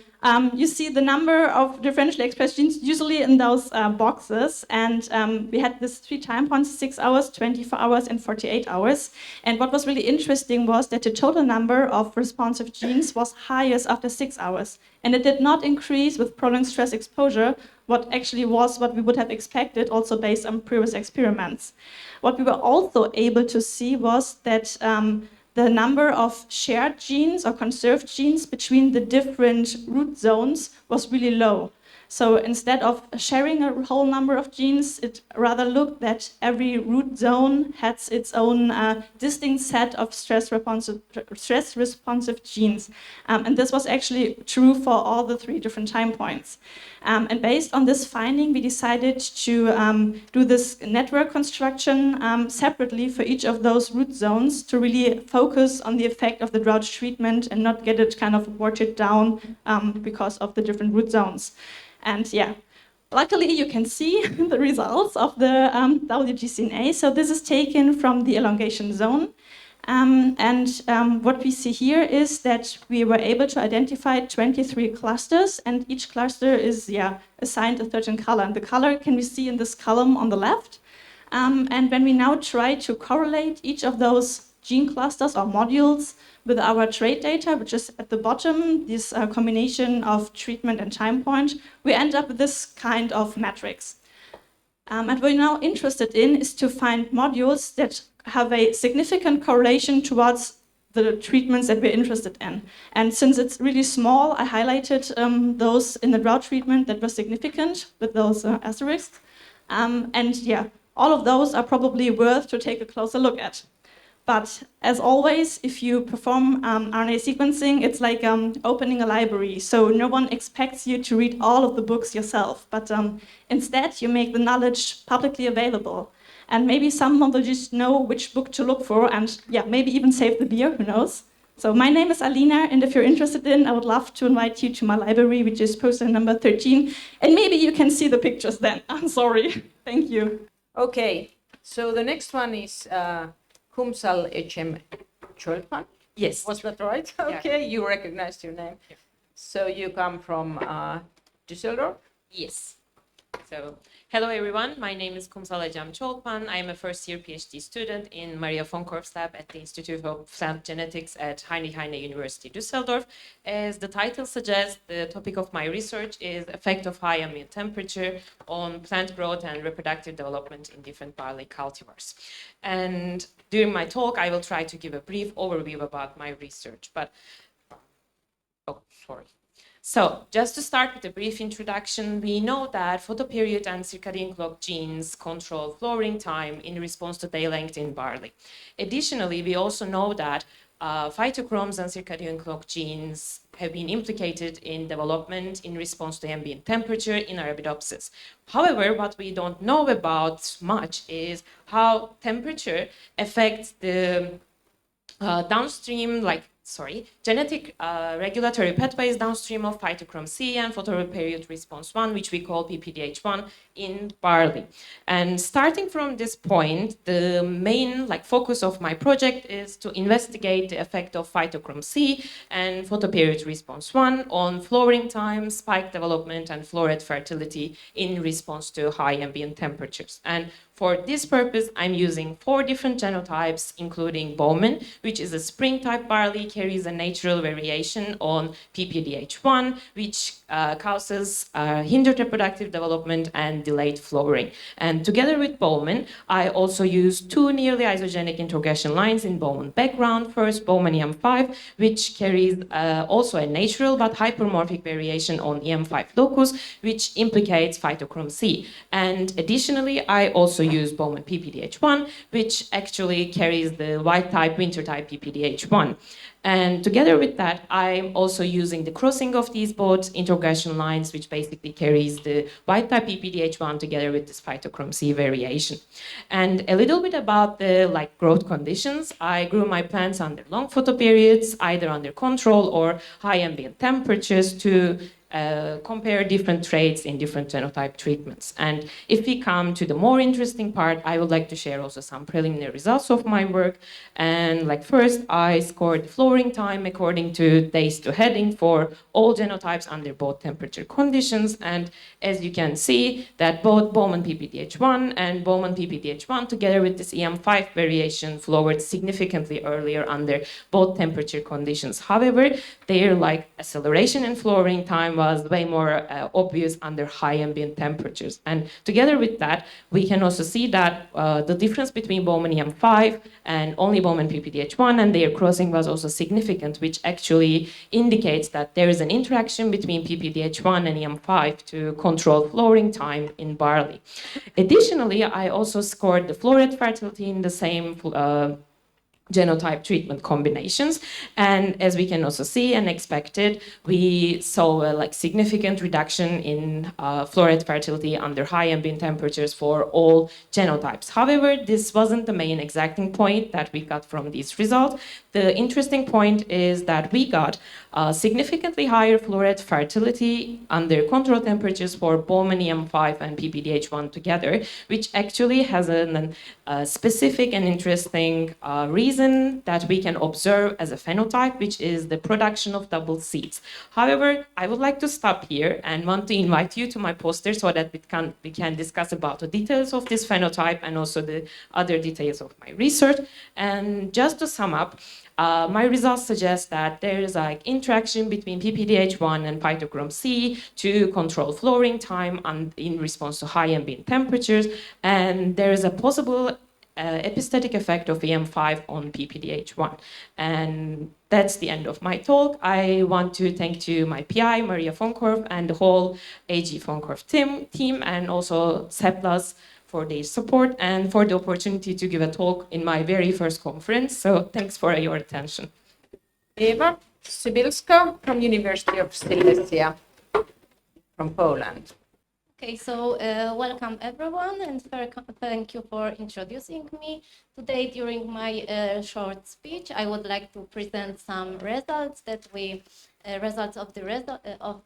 you see the number of differentially expressed genes usually in those boxes. And we had this 3 time points, 6 hours, 24 hours, and 48 hours. And what was really interesting was that the total number of responsive genes was highest after 6 hours. And it did not increase with prolonged stress exposure, what actually was what we would have expected, also based on previous experiments. What we were also able to see was that the number of shared genes or conserved genes between the different root zones was really low. So instead of sharing a whole number of genes, it rather looked that every root zone has its own distinct set of stress-responsive genes. And this was actually true for all the 3 different time points. And based on this finding, we decided to do this network construction separately for each of those root zones to really focus on the effect of the drought treatment and not get it kind of watered down because of the different root zones. And luckily you can see the results of the WGCNA. So this is taken from the elongation zone. What we see here is that we were able to identify 23 clusters, and each cluster is assigned a certain color. And the color can be seen in this column on the left. And when we now try to correlate each of those gene clusters or modules with our trait data, which is at the bottom, this combination of treatment and time point, we end up with this kind of matrix. And what we're now interested in is to find modules that have a significant correlation towards the treatments that we're interested in. And since it's really small, I highlighted those in the drought treatment that were significant with those asterisks. All of those are probably worth to take a closer look at. But as always, if you perform RNA sequencing, it's like opening a library. So no one expects you to read all of the books yourself, but instead you make the knowledge publicly available. And maybe someone will just know which book to look for and maybe even save the beer, who knows? So my name is Alina, and if you're interested I would love to invite you to my library, which is poster number 13. And maybe you can see the pictures then. I'm sorry. Thank you. Okay, so the next one is Kumsal Ecem Çolpan. Yes. Was that right? Okay, you recognized your name. Yeah. So you come from Düsseldorf? Yes. So, hello everyone. My name is Kumsal Ecem Çolpan. I am a first-year PhD student in Maria von Korf's lab at the Institute of Plant Genetics at Heinrich Heine University, Düsseldorf. As the title suggests, the topic of my research is effect of high ambient temperature on plant growth and reproductive development in different barley cultivars. And during my talk, I will try to give a brief overview about my research. So, just to start with a brief introduction, we know that photoperiod and circadian clock genes control flowering time in response to day length in barley. Additionally, we also know that phytochromes and circadian clock genes have been implicated in development in response to ambient temperature in Arabidopsis. However, what we don't know about much is how temperature affects the genetic regulatory pathways downstream of phytochrome C and photoperiod response 1, which we call PPDH1 in barley. And starting from this point, the main focus of my project is to investigate the effect of phytochrome C and photoperiod response 1 on flowering time, spike development, and floret fertility in response to high ambient temperatures. And For this purpose, I'm using 4 different genotypes, including Bowman, which is a spring-type barley, carries a natural variation on PPDH1, which causes hindered reproductive development and delayed flowering. And together with Bowman, I also use 2 nearly isogenic introgression lines in Bowman background. First, Bowman EM5, which carries also a natural but hypermorphic variation on EM5 locus, which implicates phytochrome C. And additionally, I also use Bowman PPDH1, which actually carries the white type, winter type PPDH1. And together with that, I'm also using the crossing of these both introgression lines, which basically carries the white type PPDH1 together with this phytochrome C variation. And a little bit about the growth conditions. I grew my plants under long photoperiods, either under control or high ambient temperatures to compare different traits in different genotype treatments. And if we come to the more interesting part, I would like to share also some preliminary results of my work. And first, I scored flowering time according to days to heading for all genotypes under both temperature conditions. And as you can see, that both Bowman PPDH1 and Bowman PPDH1 together with this EM5 variation flowed significantly earlier under both temperature conditions. However, their acceleration and flowering time was way more obvious under high ambient temperatures. And together with that, we can also see that the difference between Bowman EM5 and only Bowman PPDH1 and their crossing was also significant, which actually indicates that there is an interaction between PPDH1 and EM5 to control flowering time in barley. Additionally, I also scored the flow rate fertility in the same genotype treatment combinations. And as we can also see and expected, we saw a significant reduction in flow rate fertility under high ambient temperatures for all genotypes. However, this wasn't the main exacting point that we got from these results. The interesting point is that we got significantly higher flow rate fertility under control temperatures for Bowman EM5 and PPDH1 together, which actually has a specific and interesting reason that we can observe as a phenotype, which is the production of double seeds. However, I would like to stop here and want to invite you to my poster so that we can discuss about the details of this phenotype and also the other details of my research. And just to sum up, my results suggest that there is interaction between PPDH1 and phytochrome C to control flowering time in response to high ambient temperatures, and there is a possible epistatic effect of EM5 on PPDH1. And that's the end of my talk. I want to thank to my PI, Maria von Korff, and the whole AG von Korff team, and also CEPLAS for their support and for the opportunity to give a talk in my very first conference. So thanks for your attention. Eva Sybylska from University of Silesia from Poland. Okay, so welcome everyone, and thank you for introducing me. Today, during my short speech, I would like to present some results of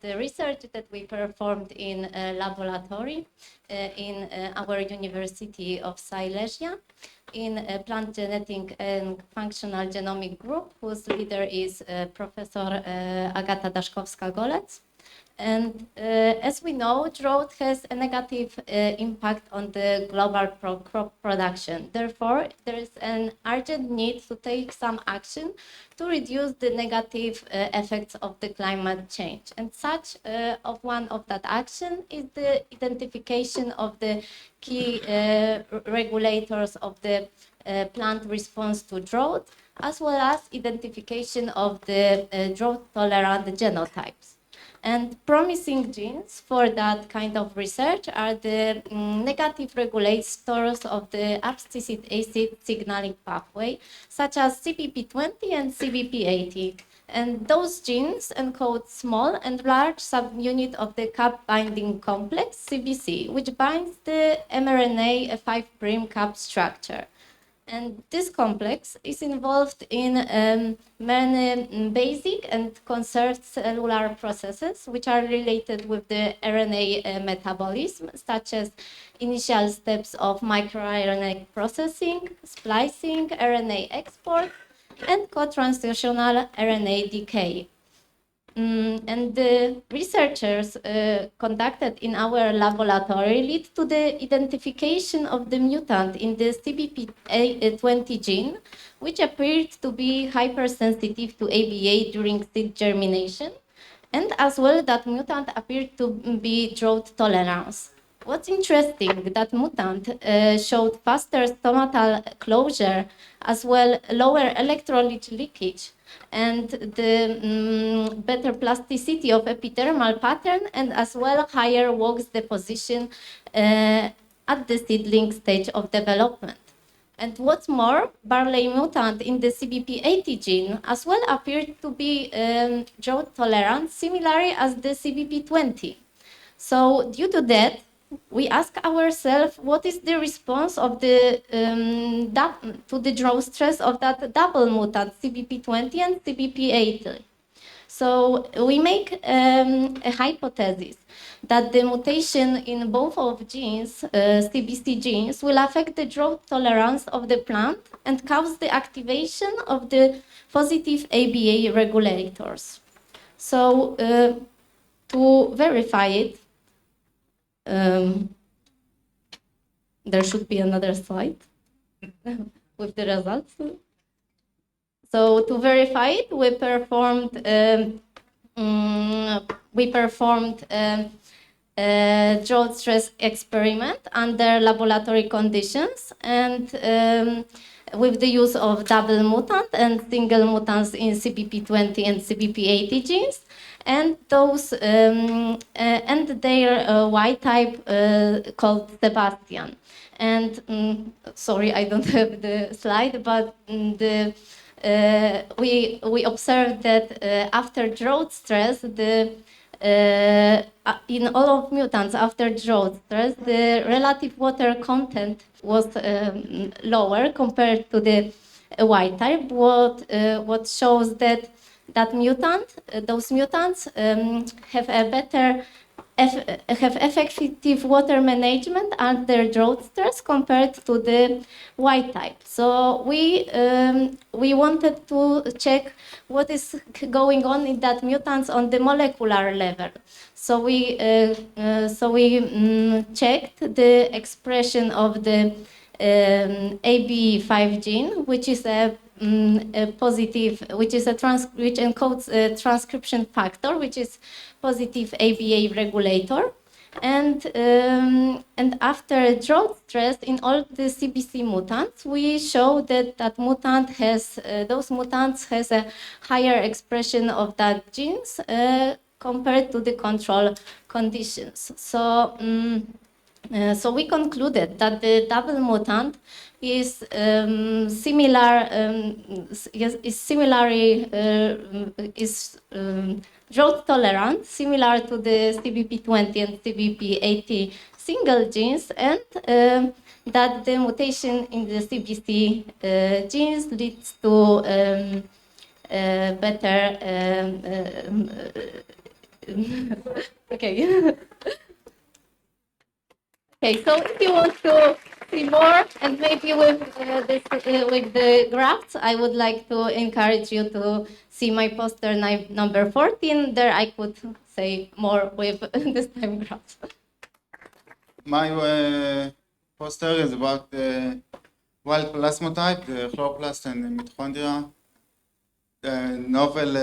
the research that we performed in a laboratory in our University of Silesia in a plant genetic and functional genomic group, whose leader is Professor Agata Daszkowska-Golec. And as we know, drought has a negative impact on the global crop production. Therefore, there is an urgent need to take some action to reduce the negative effects of the climate change. And one of that action is the identification of the key regulators of the plant response to drought, as well as identification of the drought-tolerant genotypes. And promising genes for that kind of research are the negative regulators of the abscisic acid signaling pathway, such as CBP20 and CBP80. And those genes encode small and large subunit of the cap binding complex, CBC, which binds the mRNA 5' cap structure. And this complex is involved in many basic and conserved cellular processes, which are related with the RNA metabolism, such as initial steps of microRNA processing, splicing, RNA export, and co-translational RNA decay. and the researchers conducted in our laboratory lead to the identification of the mutant in the CBP20 gene, which appeared to be hypersensitive to ABA during seed germination, and as well that mutant appeared to be drought tolerance. What's interesting, that mutant showed faster stomatal closure, as well lower electrolyte leakage, and the better plasticity of epidermal pattern, and as well higher wax deposition at the seedling stage of development. And what's more, barley mutant in the CBP80 gene as well appeared to be drought tolerant, similarly as the CBP20. So due to that, we ask ourselves what is the response of the to the drought stress of that double mutant CBP20 and CBP80. So we make a hypothesis that the mutation in both of genes, CBC genes, will affect the drought tolerance of the plant and cause the activation of the positive ABA regulators. So to verify it, there should be another slide with the results. So to verify it, we performed drought stress experiment under laboratory conditions, and with the use of double mutant and single mutants in CBP20 and CBP80 genes, and those and their Y type called Sebastian. And sorry, I don't have the slide, but we observed that after drought stress, in all of mutants after drought stress, the relative water content was lower compared to the Y type. What shows that those mutants have a better have effective water management under drought stress compared to the Y type. So we wanted to check what is going on in that mutants on the molecular level. So we checked the expression of the AB5 gene, which is a positive, which encodes a transcription factor, which is positive ABA regulator, and after drought stress in all the CBC mutants, we show that those mutants has a higher expression of that genes compared to the control conditions. So we concluded that the double mutant is drought tolerant, similar to the CBP20 and CBP80 single genes, and that the mutation in the CBC genes leads to better. Okay. Okay, so if you want to see more, and maybe with the graphs, I would like to encourage you to see my poster number 14. There I could say more with this time graphs. My poster is about the wild plasmotype, the chloroplast and the mitochondria, the novel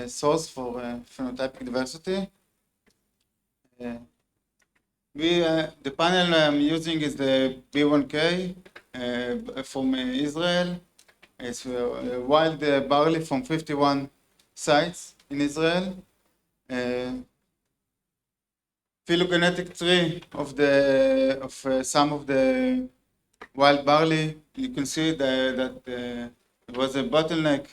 source for phenotypic diversity. The panel I'm using is the B1K from Israel. It's wild barley from 51 sites in Israel. Phylogenetic tree of some of the wild barley. You can see that there was a bottleneck.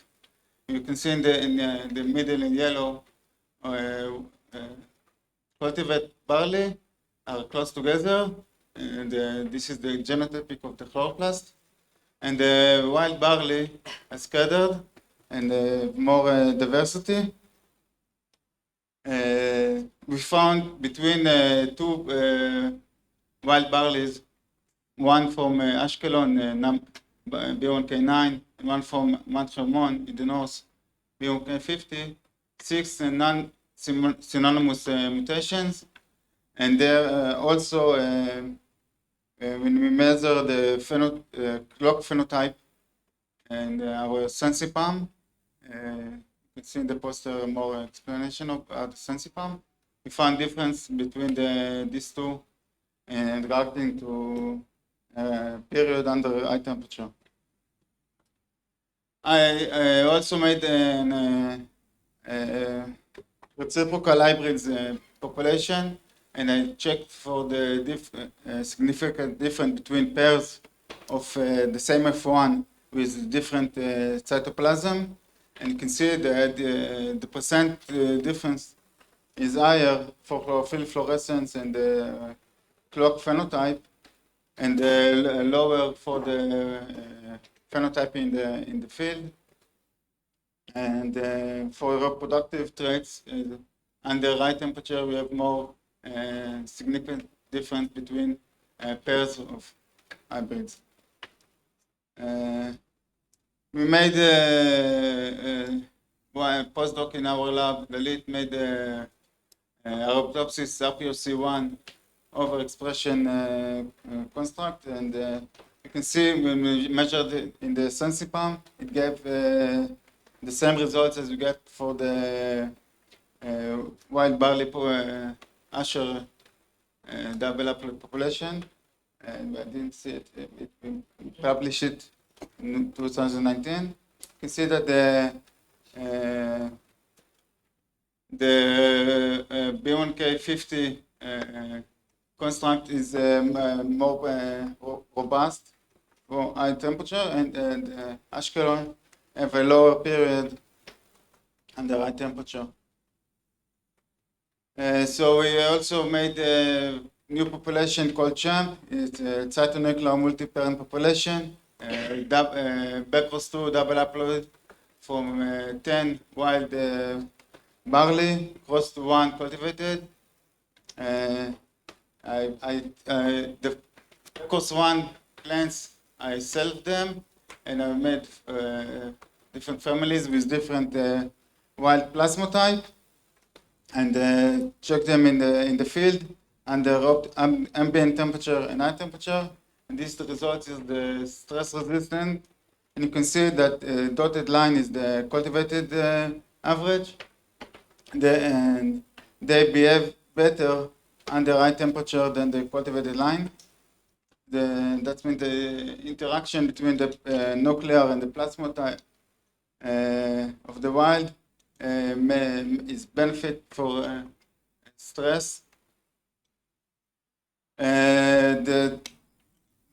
You can see in the middle in yellow. Cultivate barley are close together, and this is the genotypic of the chloroplast. And the wild barley are scattered and more diversity. We found between two wild barleys, one from Ashkelon, B1K9, and one from Mount Hermon in the north, B1K50. 6 non-synonymous mutations. And there also, when we measure the clock phenotype and our SensiPAM, you can see in the poster more explanation of the SensiPAM. We found difference between these two and regarding to period under high temperature. I also made an reciprocal hybrids population, and I checked for the significant difference between pairs of the same F1 with different cytoplasm, and you can see that the percent difference is higher for chlorophyll fluorescence and the clock phenotype, and lower for the phenotype in the field. And for reproductive traits, under high temperature, we have more significant difference between pairs of hybrids. We made one postdoc in our lab. Lalit made Arabidopsis RPOC1 overexpression construct, and you can see when we measured it in the SensiPAM, it gave the same results as we get for the wild barley Asher double haploid population, and I didn't see it. We published it in 2019. You can see that the B1K50 construct is more robust for high temperature, and Ashkelon have a lower period under high temperature. So we also made a new population called CHAMP. It's a cytonuclear multi-parent population, BCROS2 double haploid from 10 wild barley, crossed to 1 cultivated. The BCROS1 plants, I self them, and I made different families with different wild plasmotype, and check them in the field under ambient temperature and high temperature. And this result is the stress resistant, and you can see that dotted line is the cultivated average, and they behave better under high temperature than the cultivated line. That means the interaction between the nuclear and the plasmotype of the wild is benefit for stress. The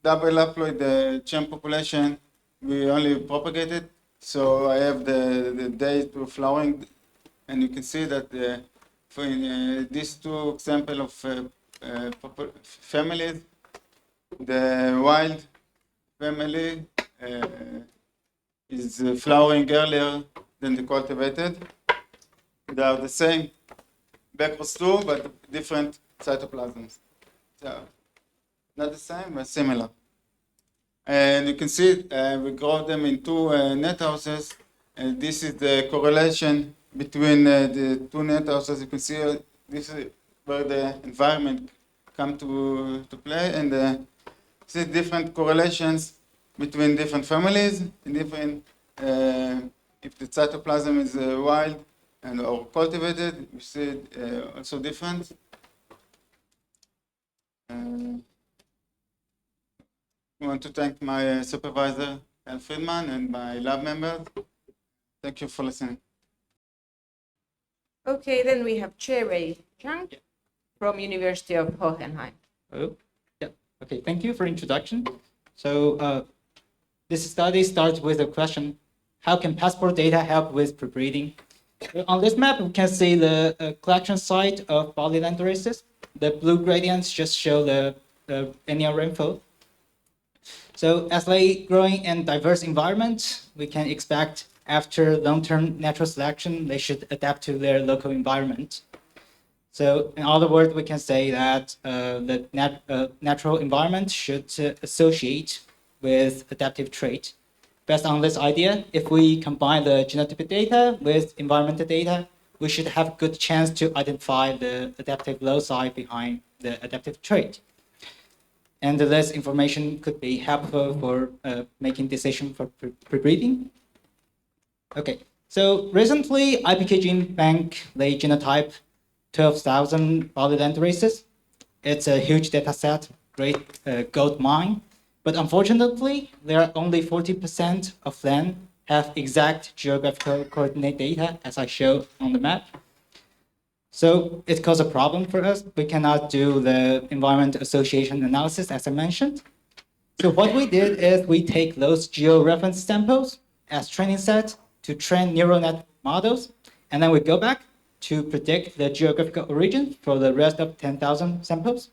double haploid, the CHAMP population, we only propagated, so I have the day to flowering, and you can see that for these two examples of families, the wild family is flowering earlier than the cultivated. They are the same BCROS2, but different cytoplasms. So not the same, but similar. And you can see we grow them in two net houses, and this is the correlation between the two net houses. You can see this is where the environment come to play, and see different correlations between different families, and different if the cytoplasm is wild and or cultivated, we see also different. I want to thank my supervisor, Al Friedman, and my lab members. Thank you for listening. Okay, then we have Cherei Zhang from University of Hohenheim. Oh, yeah. Okay, thank you for introduction. So this study starts with a question: how can passport data help with pre-breeding? On this map, we can see the collection site of barley landraces. The blue gradients just show the annual rainfall. So as they growing in diverse environment, we can expect after long-term natural selection, they should adapt to their local environment. So in other words, we can say that the natural environment should associate with adaptive trait. Based on this idea, if we combine the genotypic data with environmental data, we should have a good chance to identify the adaptive loci behind the adaptive trait. And this information could be helpful for making decision for pre-breeding. Okay, so recently IPK Gene Bank they genotype 12,000 barley land races. It's a huge data set, great gold mine. But unfortunately, there are only 40% of them have exact geographical coordinate data, as I showed on the map. So it caused a problem for us. We cannot do the environment association analysis, as I mentioned. So what we did is we take those georeference samples as training set to train neural net models, and then we go back to predict the geographical origin for the rest of 10,000 samples.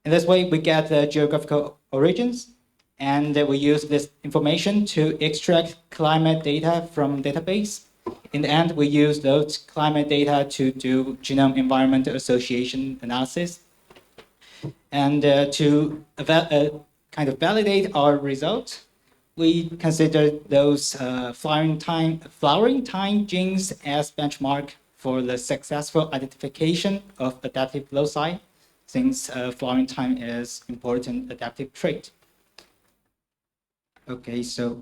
In this way, we get the geographical origins, and we use this information to extract climate data from database. In the end, we use those climate data to do genome environment association analysis. And to kind of validate our result, we consider those flowering time genes as benchmark for the successful identification of adaptive loci, since flowering time is important adaptive trait. Okay, so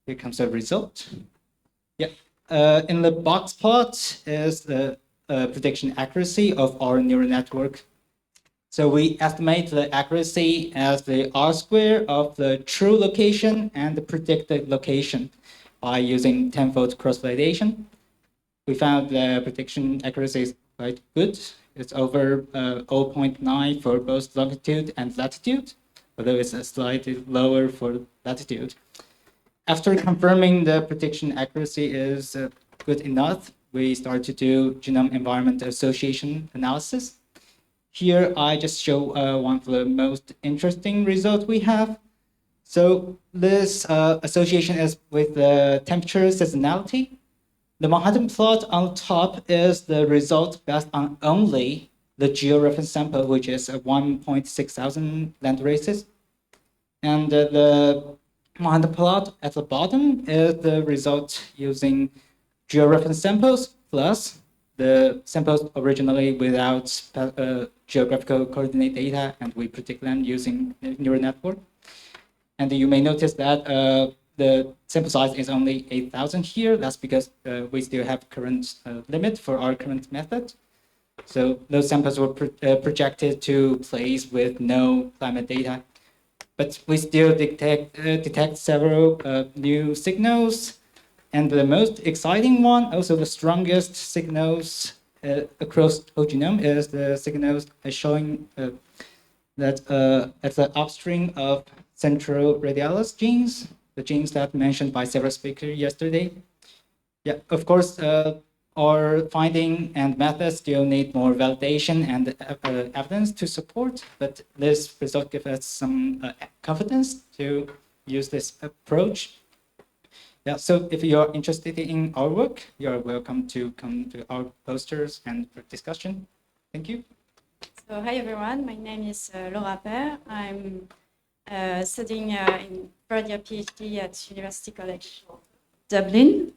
here comes the result. Yeah, in the box plot is the prediction accuracy of our neural network. So we estimate the accuracy as the R-square of the true location and the predicted location by using tenfold cross-validation. We found the prediction accuracy is quite good. It's over 0.9 for both longitude and latitude, although it's slightly lower for latitude. After confirming the prediction accuracy is good enough, we start to do genome environment association analysis. Here, I just show one of the most interesting results we have. So this association is with the temperature seasonality. The Manhattan plot on top is the result based on only the georeference sample, which is 1.6 thousand land races. And the Manhattan plot at the bottom is the result using georeference samples plus the samples originally without geographical coordinate data, and we predict them using neural network. And you may notice that the sample size is only 8,000 here. That's because we still have current limit for our current method. So those samples were projected to place with no climate data. But we still detect several new signals. And the most exciting one, also the strongest signals across whole genome, is the signals showing that at the upstream of central radialis genes, the genes that mentioned by several speakers yesterday. Yeah, of course, our finding and methods still need more validation and evidence to support, but this result gives us some confidence to use this approach. Yeah, so if you're interested in our work, you're welcome to come to our posters and discussion. Thank you. So hi everyone, my name is Laura Per. I'm studying in third year PhD at University College Dublin.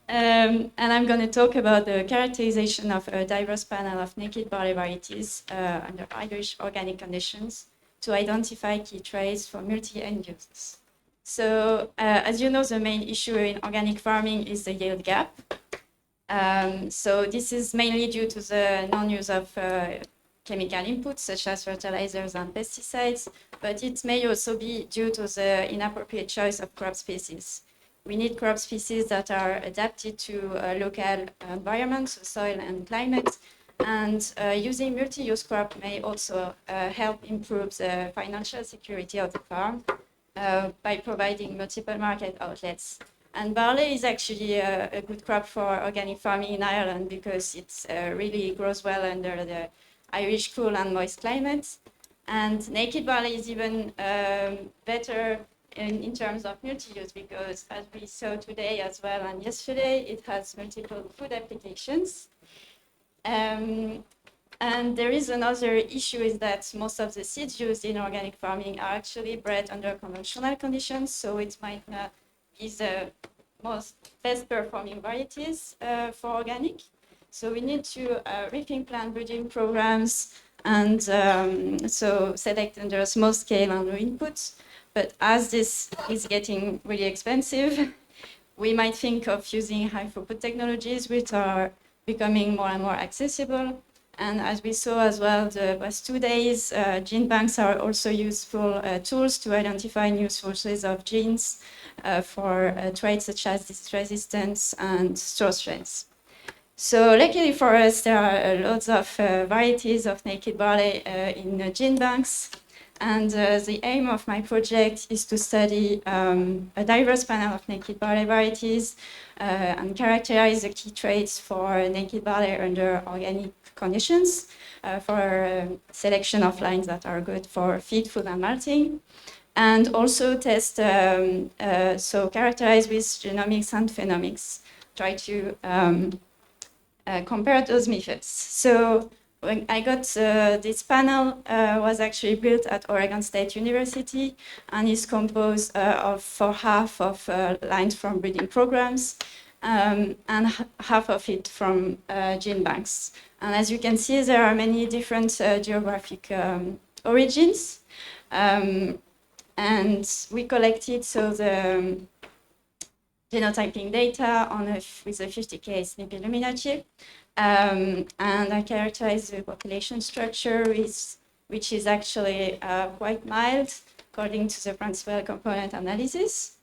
And I'm going to talk about the characterization of a diverse panel of naked barley varieties under Irish organic conditions to identify key traits for multi-end users. So as you know, the main issue in organic farming is the yield gap. So this is mainly due to the non-use of chemical inputs such as fertilizers and pesticides, but it may also be due to the inappropriate choice of crop species. We need crop species that are adapted to local environments, so soil and climate, and using multi-use crop may also help improve the financial security of the farm by providing multiple market outlets. And barley is actually a good crop for organic farming in Ireland because it really grows well under the Irish cool and moist climate. And naked barley is even better in terms of multi-use because, as we saw today as well and yesterday, it has multiple food applications. And there is another issue is that most of the seeds used in organic farming are actually bred under conventional conditions, so it might not be the most best performing varieties for organic. So we need to rethink plant breeding programs and so select under small scale and low inputs. But as this is getting really expensive, we might think of using high throughput technologies, which are becoming more and more accessible. And as we saw as well the past 2 days, gene banks are also useful tools to identify new sources of genes for traits such as disease resistance and store strengths. So luckily for us, there are lots of varieties of naked barley in gene banks. And the aim of my project is to study a diverse panel of naked barley varieties and characterize the key traits for naked barley under organic conditions for selection of lines that are good for feed, food, and malting. And also test, so characterize with genomics and phenomics, try to compare those methods. So when I got this panel was actually built at Oregon State University and is composed of for half of lines from breeding programs and half of it from gene banks. And as you can see, there are many different geographic origins. And we collected so the genotyping data on with a 50K SNP Illumina chip. And I characterize the population structure, which is actually quite mild according to the principal component analysis.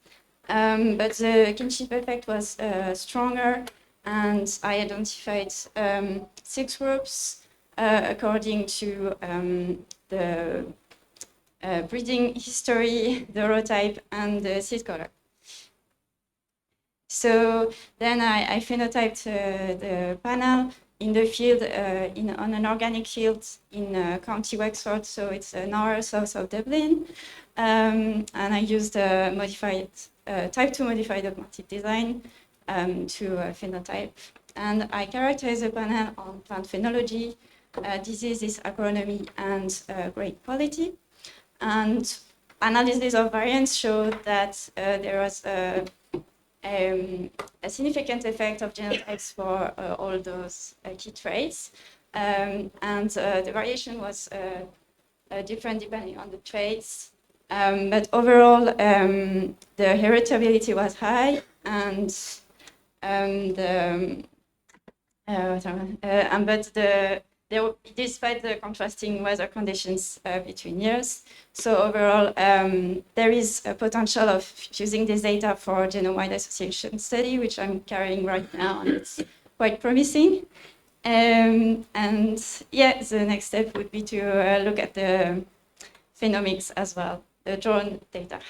But the kinship effect was stronger, and I identified 6 groups according to the breeding history, the row type, and the seed color. So then I phenotyped the panel in the field, on an organic field in County Wexford, so it's an hour south of Dublin. And I used a modified, type 2 modified augmented design to phenotype. And I characterized the panel on plant phenology, diseases, agronomy, and grape quality. And analysis of variants showed that there was a significant effect of genotypes for all those key traits. And the variation was different depending on the traits. But overall, the heritability was high, and despite the contrasting weather conditions between years. So overall, there is a potential of using this data for genome-wide association study, which I'm carrying right now, and it's quite promising. And yeah, the next step would be to look at the phenomics as well, the drawn data.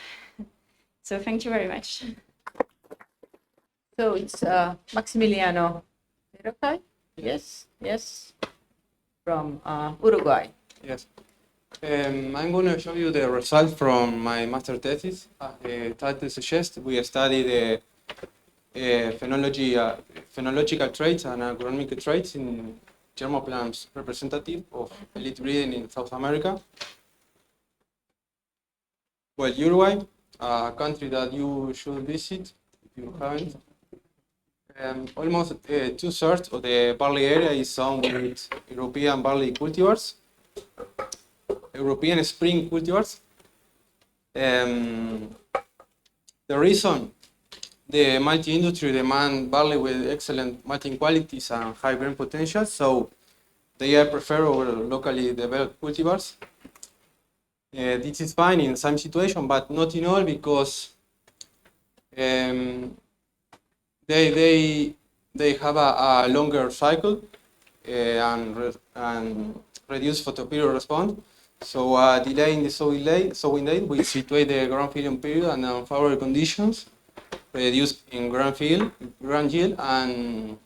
So thank you very much. So it's Maximiliano Perocay? Yes, yes. From Uruguay. Yes. I'm going to show you the result from my master thesis. Title suggests we study the phenological traits and agronomic traits in germoplants representative of elite breeding in South America. Well, Uruguay, a country that you should visit if you haven't. Almost 2/3 of the barley area is sown with European barley cultivars, European spring cultivars. The reason the malting industry demand barley with excellent malting qualities and high grain potential, so they are preferred over locally developed cultivars. This is fine in some situations, but not in all, because they have a longer cycle and reduce photoperiod response. So delay in the sowing date will situate the ground filling period and unfavorable conditions, reduce in ground yield and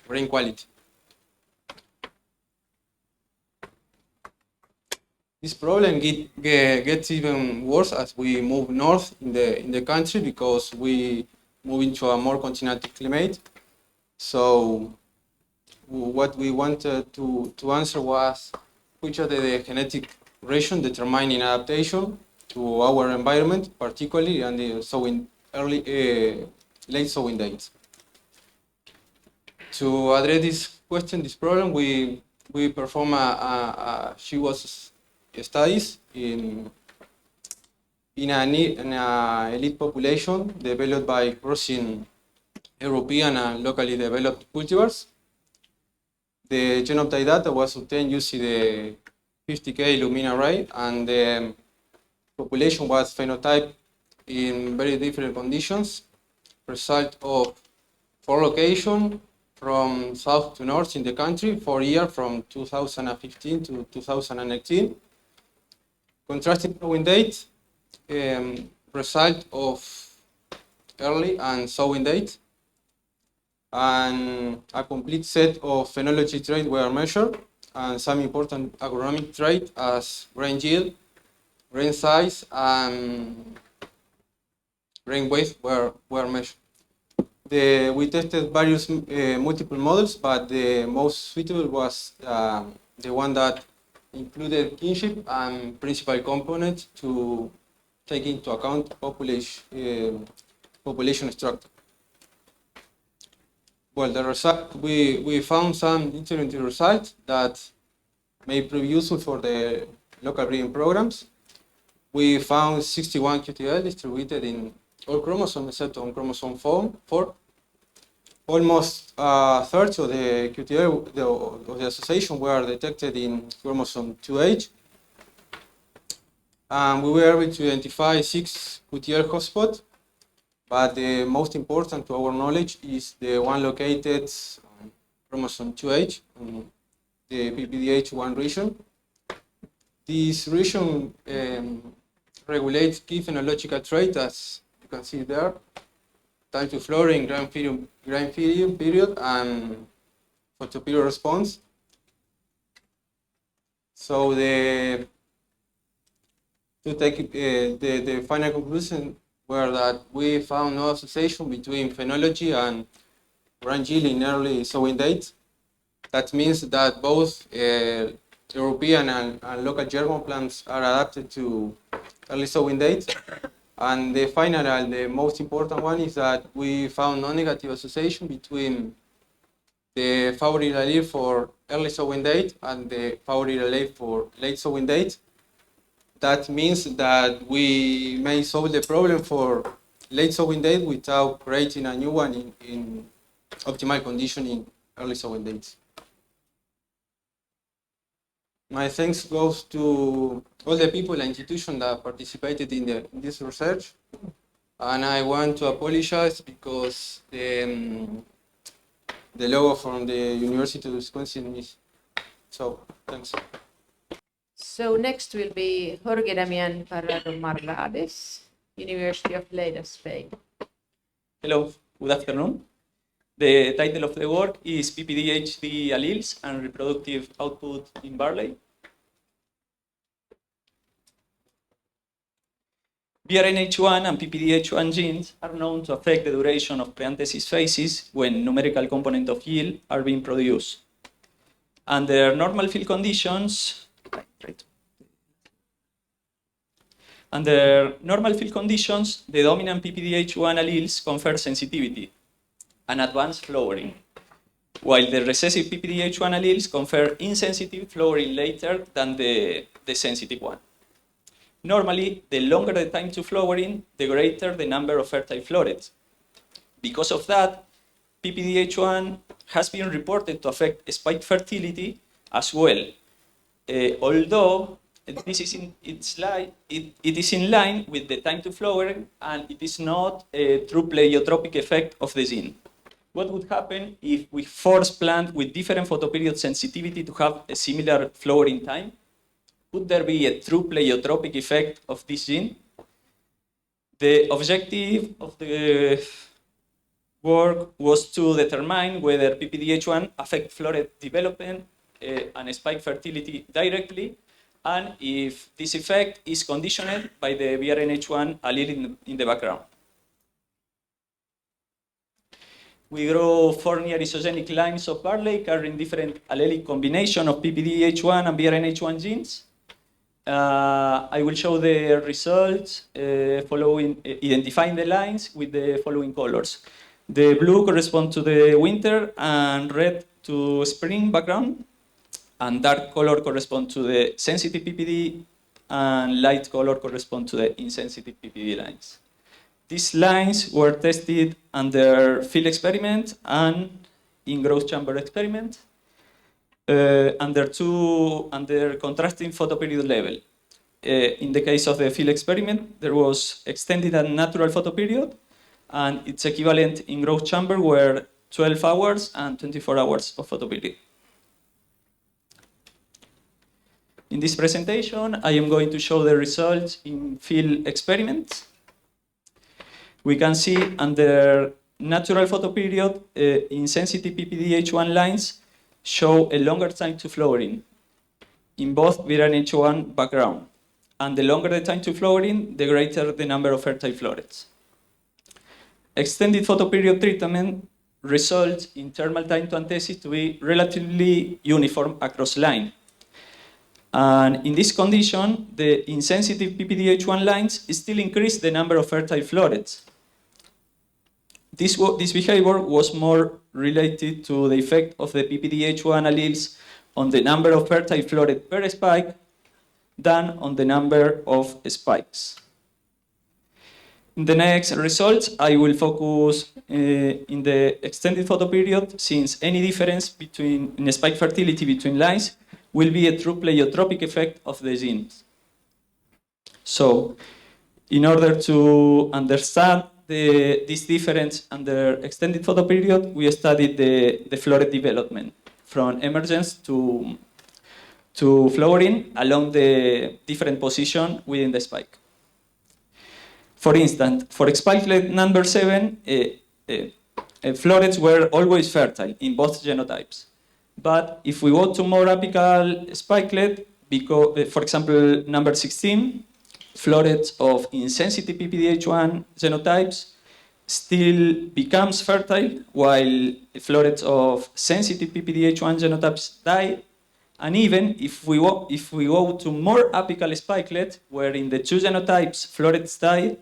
grain quality. This problem gets even worse as we move north in the country, because we move into a more continental climate. So what we wanted to answer was which are the genetic regions determining adaptation to our environment, particularly, and so in late sowing date. To address this question, this problem, we perform a GWAS studies in an elite population developed by crossing European and locally developed cultivars. The genotype data was obtained using the 50K Illumina array, and the population was phenotyped in very different conditions. Result of 4 locations from south to north in the country for years from 2015 to 2018. Contrasted sowing date, result of early and sowing date, and a complete set of phenology traits were measured, and some important agronomic traits as grain yield, grain size, and grain weight were measured. We tested various multiple models, but the most suitable was the one that included kinship and principal components to take into account population structure. Well, the result, we found some interesting results that may prove useful for the local breeding programs. We found 61 QTL distributed in all chromosomes except on chromosome 4. Almost a third of the QTL of the association were detected in chromosome 2H. And we were able to identify 6 QTL hotspots, but the most important to our knowledge is the one located on chromosome 2H, in the PPDH1 region. This region regulates key phenological traits, as you can see there: time to flowering, grain feeding period, and photoperiod response. So the final conclusion were that we found no association between phenology and grain yield in early sowing date. That means that both European and local German plants are adapted to early sowing date. And the final and the most important one is that we found no negative association between the favorite allele for early sowing date and the favorite allele for late sowing date. That means that we may solve the problem for late sowing date without creating a new one in optimal condition in early sowing dates. My thanks goes to all the people and institutions that participated in this research. And I want to apologize because the logo from the University of Wisconsin is, so thanks. So next will be Jorge Damián Parrado Marlades, University of Lleida, Spain. Hello, good afternoon. The title of the work is PPDHD alleles and reproductive output in barley. BRNH1 and PPDH1 genes are known to affect the duration of preanthesis phases when numerical component of yield are being produced. Under normal field conditions, the dominant PPDH1 alleles confer sensitivity and advanced flowering, while the recessive PPDH1 alleles confer insensitive flowering later than the sensitive one. Normally, the longer the time to flowering, the greater the number of fertile florets. Because of that, PPDH1 has been reported to affect spike fertility as well, although this is it is in line with the time to flowering, and it is not a true pleiotropic effect of the gene. What would happen if we force plants with different photoperiod sensitivity to have a similar flowering time? Could there be a true pleiotropic effect of this gene? The objective of the work was to determine whether PPDH1 affects floret development and spike fertility directly, and if this effect is conditioned by the BRNH1 allele in the background. We grow 4 near-isogenic lines of barley carrying different allelic combination of PPDH1 and BRNH1 genes. I will show the results identifying the lines with the following colors. The blue corresponds to the winter and red to spring background, and dark color corresponds to the sensitive PPD, and light color corresponds to the insensitive PPD lines. These lines were tested under field experiment and in growth chamber experiment under contrasting photoperiod level. In the case of the field experiment, there was extended and natural photoperiod, and its equivalent in growth chamber were 12 hours and 24 hours of photoperiod. In this presentation, I am going to show the results in field experiments. We can see under natural photoperiod, insensitive PPDH1 lines show a longer time to flowering in both VRNH1 background. And the longer the time to flowering, the greater the number of fertile florets. Extended photoperiod treatment results in thermal time to anthesis to be relatively uniform across line. And in this condition, the insensitive PPDH1 lines still increase the number of fertile florets. This behavior was more related to the effect of the PPDH1 alleles on the number of fertile floret per spike than on the number of spikes. In the next results, I will focus in the extended photoperiod, since any difference in spike fertility between lines will be a true pleiotropic effect of the genes. So, in order to understand this difference under extended photoperiod, we studied the floret development from emergence to flowering along the different position within the spike. For instance, for spikelet number 7, florets were always fertile in both genotypes. But if we go to more apical spikelet, for example, number 16, florets of insensitive PPDH1 genotypes still becomes fertile, while florets of sensitive PPDH1 genotypes die. And even if we go to more apical spikelet, where in the two genotypes florets die,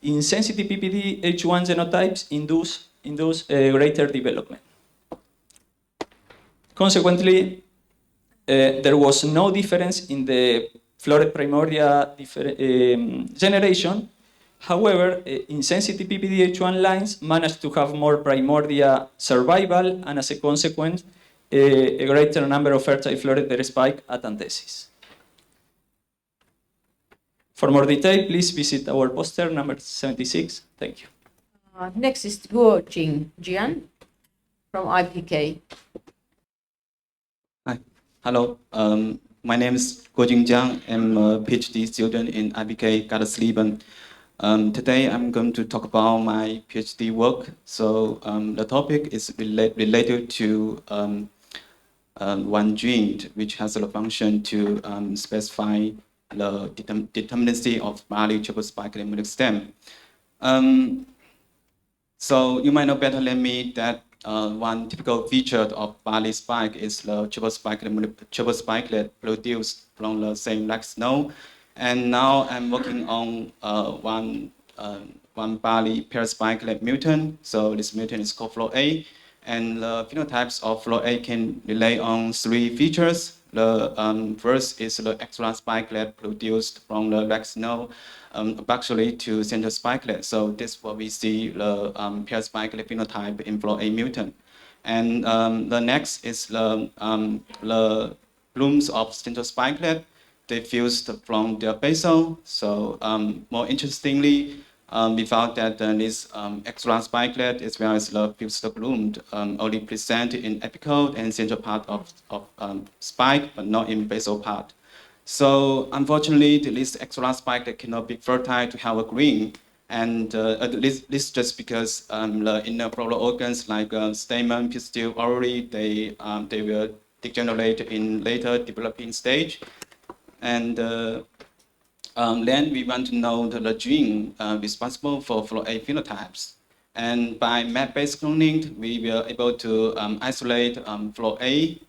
insensitive PPDH1 genotypes induce a greater development. Consequently, there was no difference in the floret primordia generation. However, insensitive PPDH1 lines managed to have more primordia survival, and as a consequence, a greater number of fertile floret per spike at anthesis. For more detail, please visit our poster number 76. Thank you. Next is Guojing Jian from IPK. Hi, hello. My name is Guojing Jiang. I'm a PhD student in IPK Karlsruhe. Today I'm going to talk about my PhD work. So the topic is related to one gene which has the function to specify the determinacy of barley triple spike limerick stem. So you might know better than me that one typical feature of barley spike is the triple spikelet produced from the same lax node. And now I'm working on one barley pair spikelet mutant. So this mutant is called FLO-A. And the phenotypes of FLO-A can rely on three features. The first is the extra spikelet produced from the lax node actually to central spikelet. So this is what we see the pair spikelet phenotype in FLO-A mutant. And the next is the blooms of central spikelet diffused from their basal. So more interestingly, we found that this extra spikelet as well as the fused bloom only present in apical and central part of spike, but not in basal part. So unfortunately, this extra spikelet cannot be fertile to have a green. And this just because the inner floral organs like stamen, pistil, ovary, they will degenerate in later developing stage. And then we want to know the gene responsible for FLO-A phenotypes. And by map-based cloning, we were able to isolate FLO-A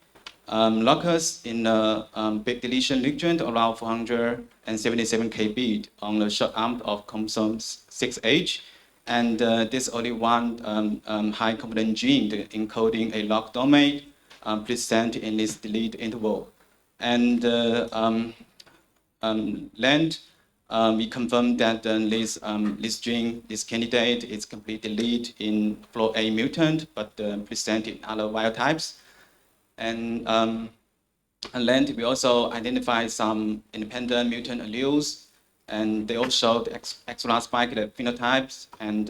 locus in the big deletion region around 477 kb on the short arm of chromosome 6H. And there's only one high confidence gene encoding a lock domain present in this delete interval. And length, we confirmed that this gene, this candidate, is completely delete in FLO-A mutant, but present in other wild types. And length, we also identified some independent mutant alleles, and they also showed extra spike phenotypes. And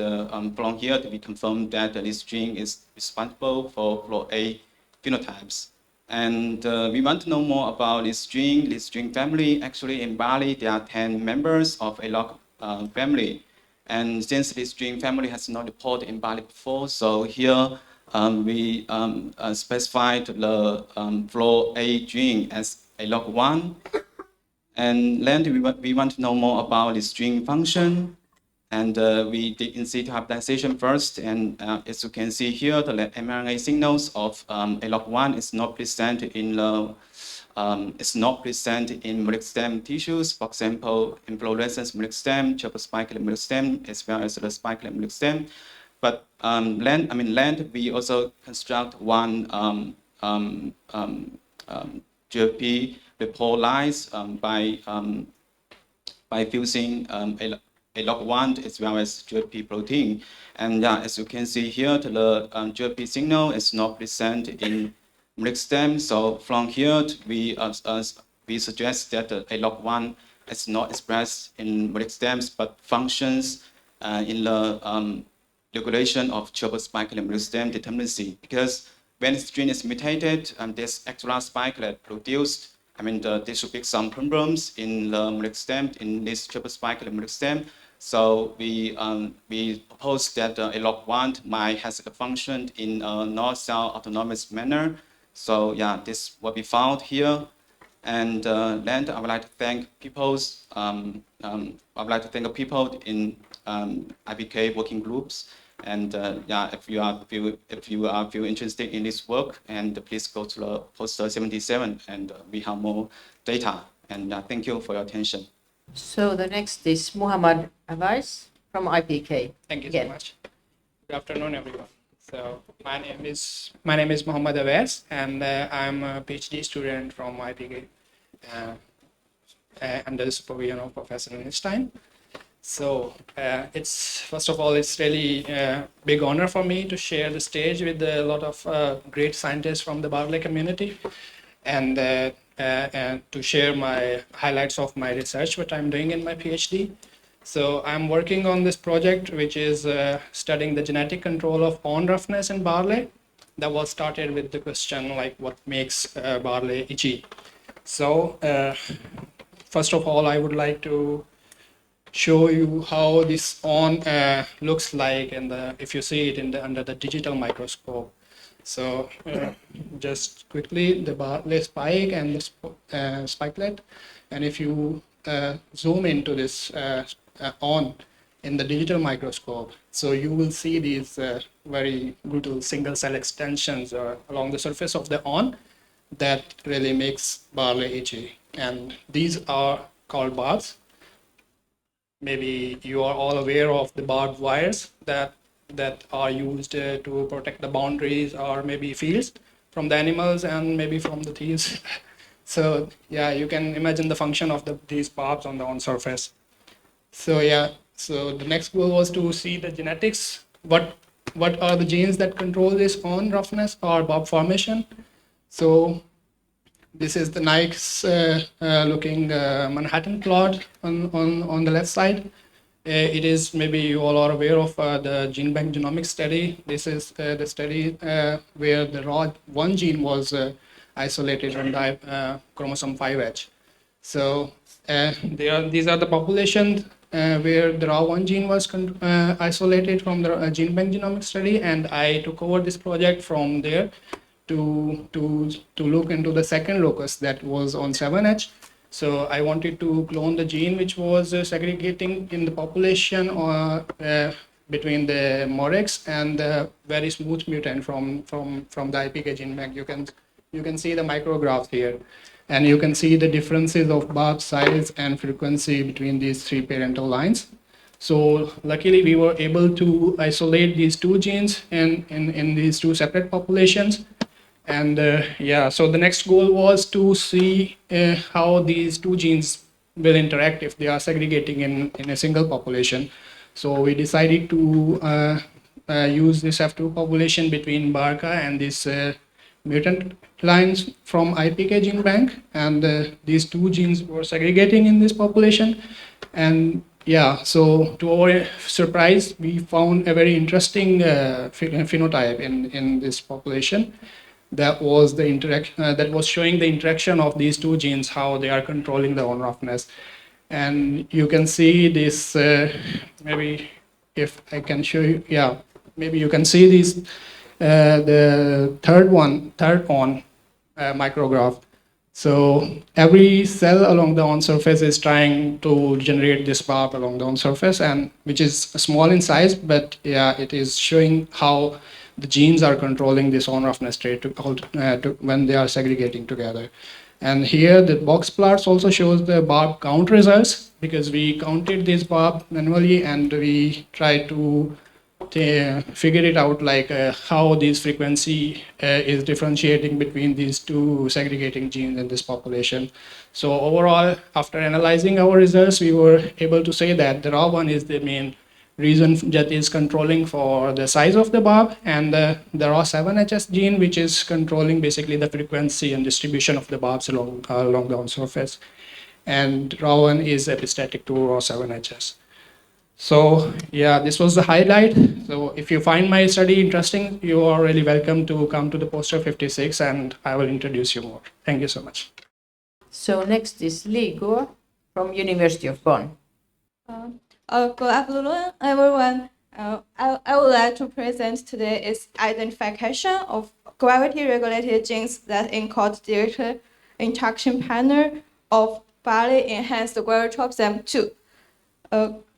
from here, we confirmed that this gene is responsible for FLO-A phenotypes. And we want to know more about this gene family. Actually, in Bali, there are 10 members of a lock family. And since this gene family has not reported in Bali before, so here we specified the FLO-A gene as a log1. And then we want to know more about this gene function. And we did in situ hybridization first. And as you can see here, the mRNA signals of a log1 is not present in the meristematic tissues. For example, inflorescence meristem, triple-spikelet meristem, as well as the spikelet meristem. But length, we also construct one GFP report lines by fusing a log1 as well as GFP protein. And as you can see here, the GFP signal is not present in meristem. So from here, we suggest that a log1 is not expressed in meristems, but functions in the regulation of triple spikelet meristem determinacy. Because when this gene is mutated, this extra spikelet produced, there should be some problems in the meristem, in this triple spikelet meristem. So we propose that a log1 might has a function in a non-cell autonomous manner. So yeah, this is what we found here. And then I would like to thank people. I would like to thank the people in IPK working groups. And yeah, if you feel interested in this work, and please go to the poster 77, and we have more data. And thank you for your attention. So the next is Muhammad Awais from IPK. Thank you so much. Good afternoon, everyone. So my name is Muhammad Awais, and I'm a PhD student from IPK under the supervision of Professor Einstein. So first of all, it's really a big honor for me to share the stage with a lot of great scientists from the Barley community, and to share my highlights of my research, what I'm doing in my PhD. So I'm working on this project, which is studying the genetic control of pond roughness in barley. That was started with the question like what makes barley itchy. So first of all, I would like to show you how this looks like if you see it under the digital microscope. So just quickly, the barley spike and the spikelet, and if you zoom into this in the digital microscope, so you will see these very brutal single cell extensions along the surface of the that really makes barley itchy, and these are called barbs. Maybe you are all aware of the barbed wires that are used to protect the boundaries or maybe fields from the animals and maybe from the thieves. So yeah, you can imagine the function of these barbs on the surface. So yeah, so the next goal was to see the genetics. What are the genes that control this roughness or barb formation? So this is the nice looking Manhattan plot on the left side. It is, maybe you all are aware of the gene bank genomics study. This is the study where the raw one gene was isolated on the chromosome 5H. So these are the populations where the raw one gene was isolated from the gene bank genomics study, and I took over this project from there to look into the second locus that was on 7H. So I wanted to clone the gene which was segregating in the population between the Morex and the very smooth mutant from the IPK gene bank. You You can see the micrograph here, and you can see the differences of barb size and frequency between these three parental lines. So luckily we were able to isolate these two genes in these two separate populations. And yeah, so the next goal was to see how these two genes will interact if they are segregating in a single population. So we decided to use this F2 population between BARCA and this mutant lines from IPK gene bank, and these two genes were segregating in this population. And yeah, so to our surprise, we found a very interesting phenotype in this population. That was the that was showing the interaction of these two genes, how they are controlling the on-roughness. And you can see this, maybe if I can show you, yeah, maybe you can see this, the third on micrograph. So every cell along the on surface is trying to generate this barb along the on surface, and which is small in size, but yeah, it is showing how the genes are controlling this on-roughness trait when they are segregating together. And here the box plots also shows the barb count results, because we counted this barb manually and we tried to figure it out, like how this frequency is differentiating between these two segregating genes in this population. So overall, after analyzing our results, we were able to say that the RAW1 is the main reason that is controlling for the size of the barb, and the RAW7HS gene, which is controlling basically the frequency and distribution of the barbs along the on surface. And RAW1 is epistatic to RAW7HS. So yeah, this was the highlight. So if you find my study interesting, you are really welcome to come to the poster 56, and I will introduce you more. Thank you so much. So next is Ligo from University of Bonn. Good afternoon, everyone. I would like to present today is identification of gravity-regulated genes that encode direct interaction pattern of barley enhanced gravitropsin 2.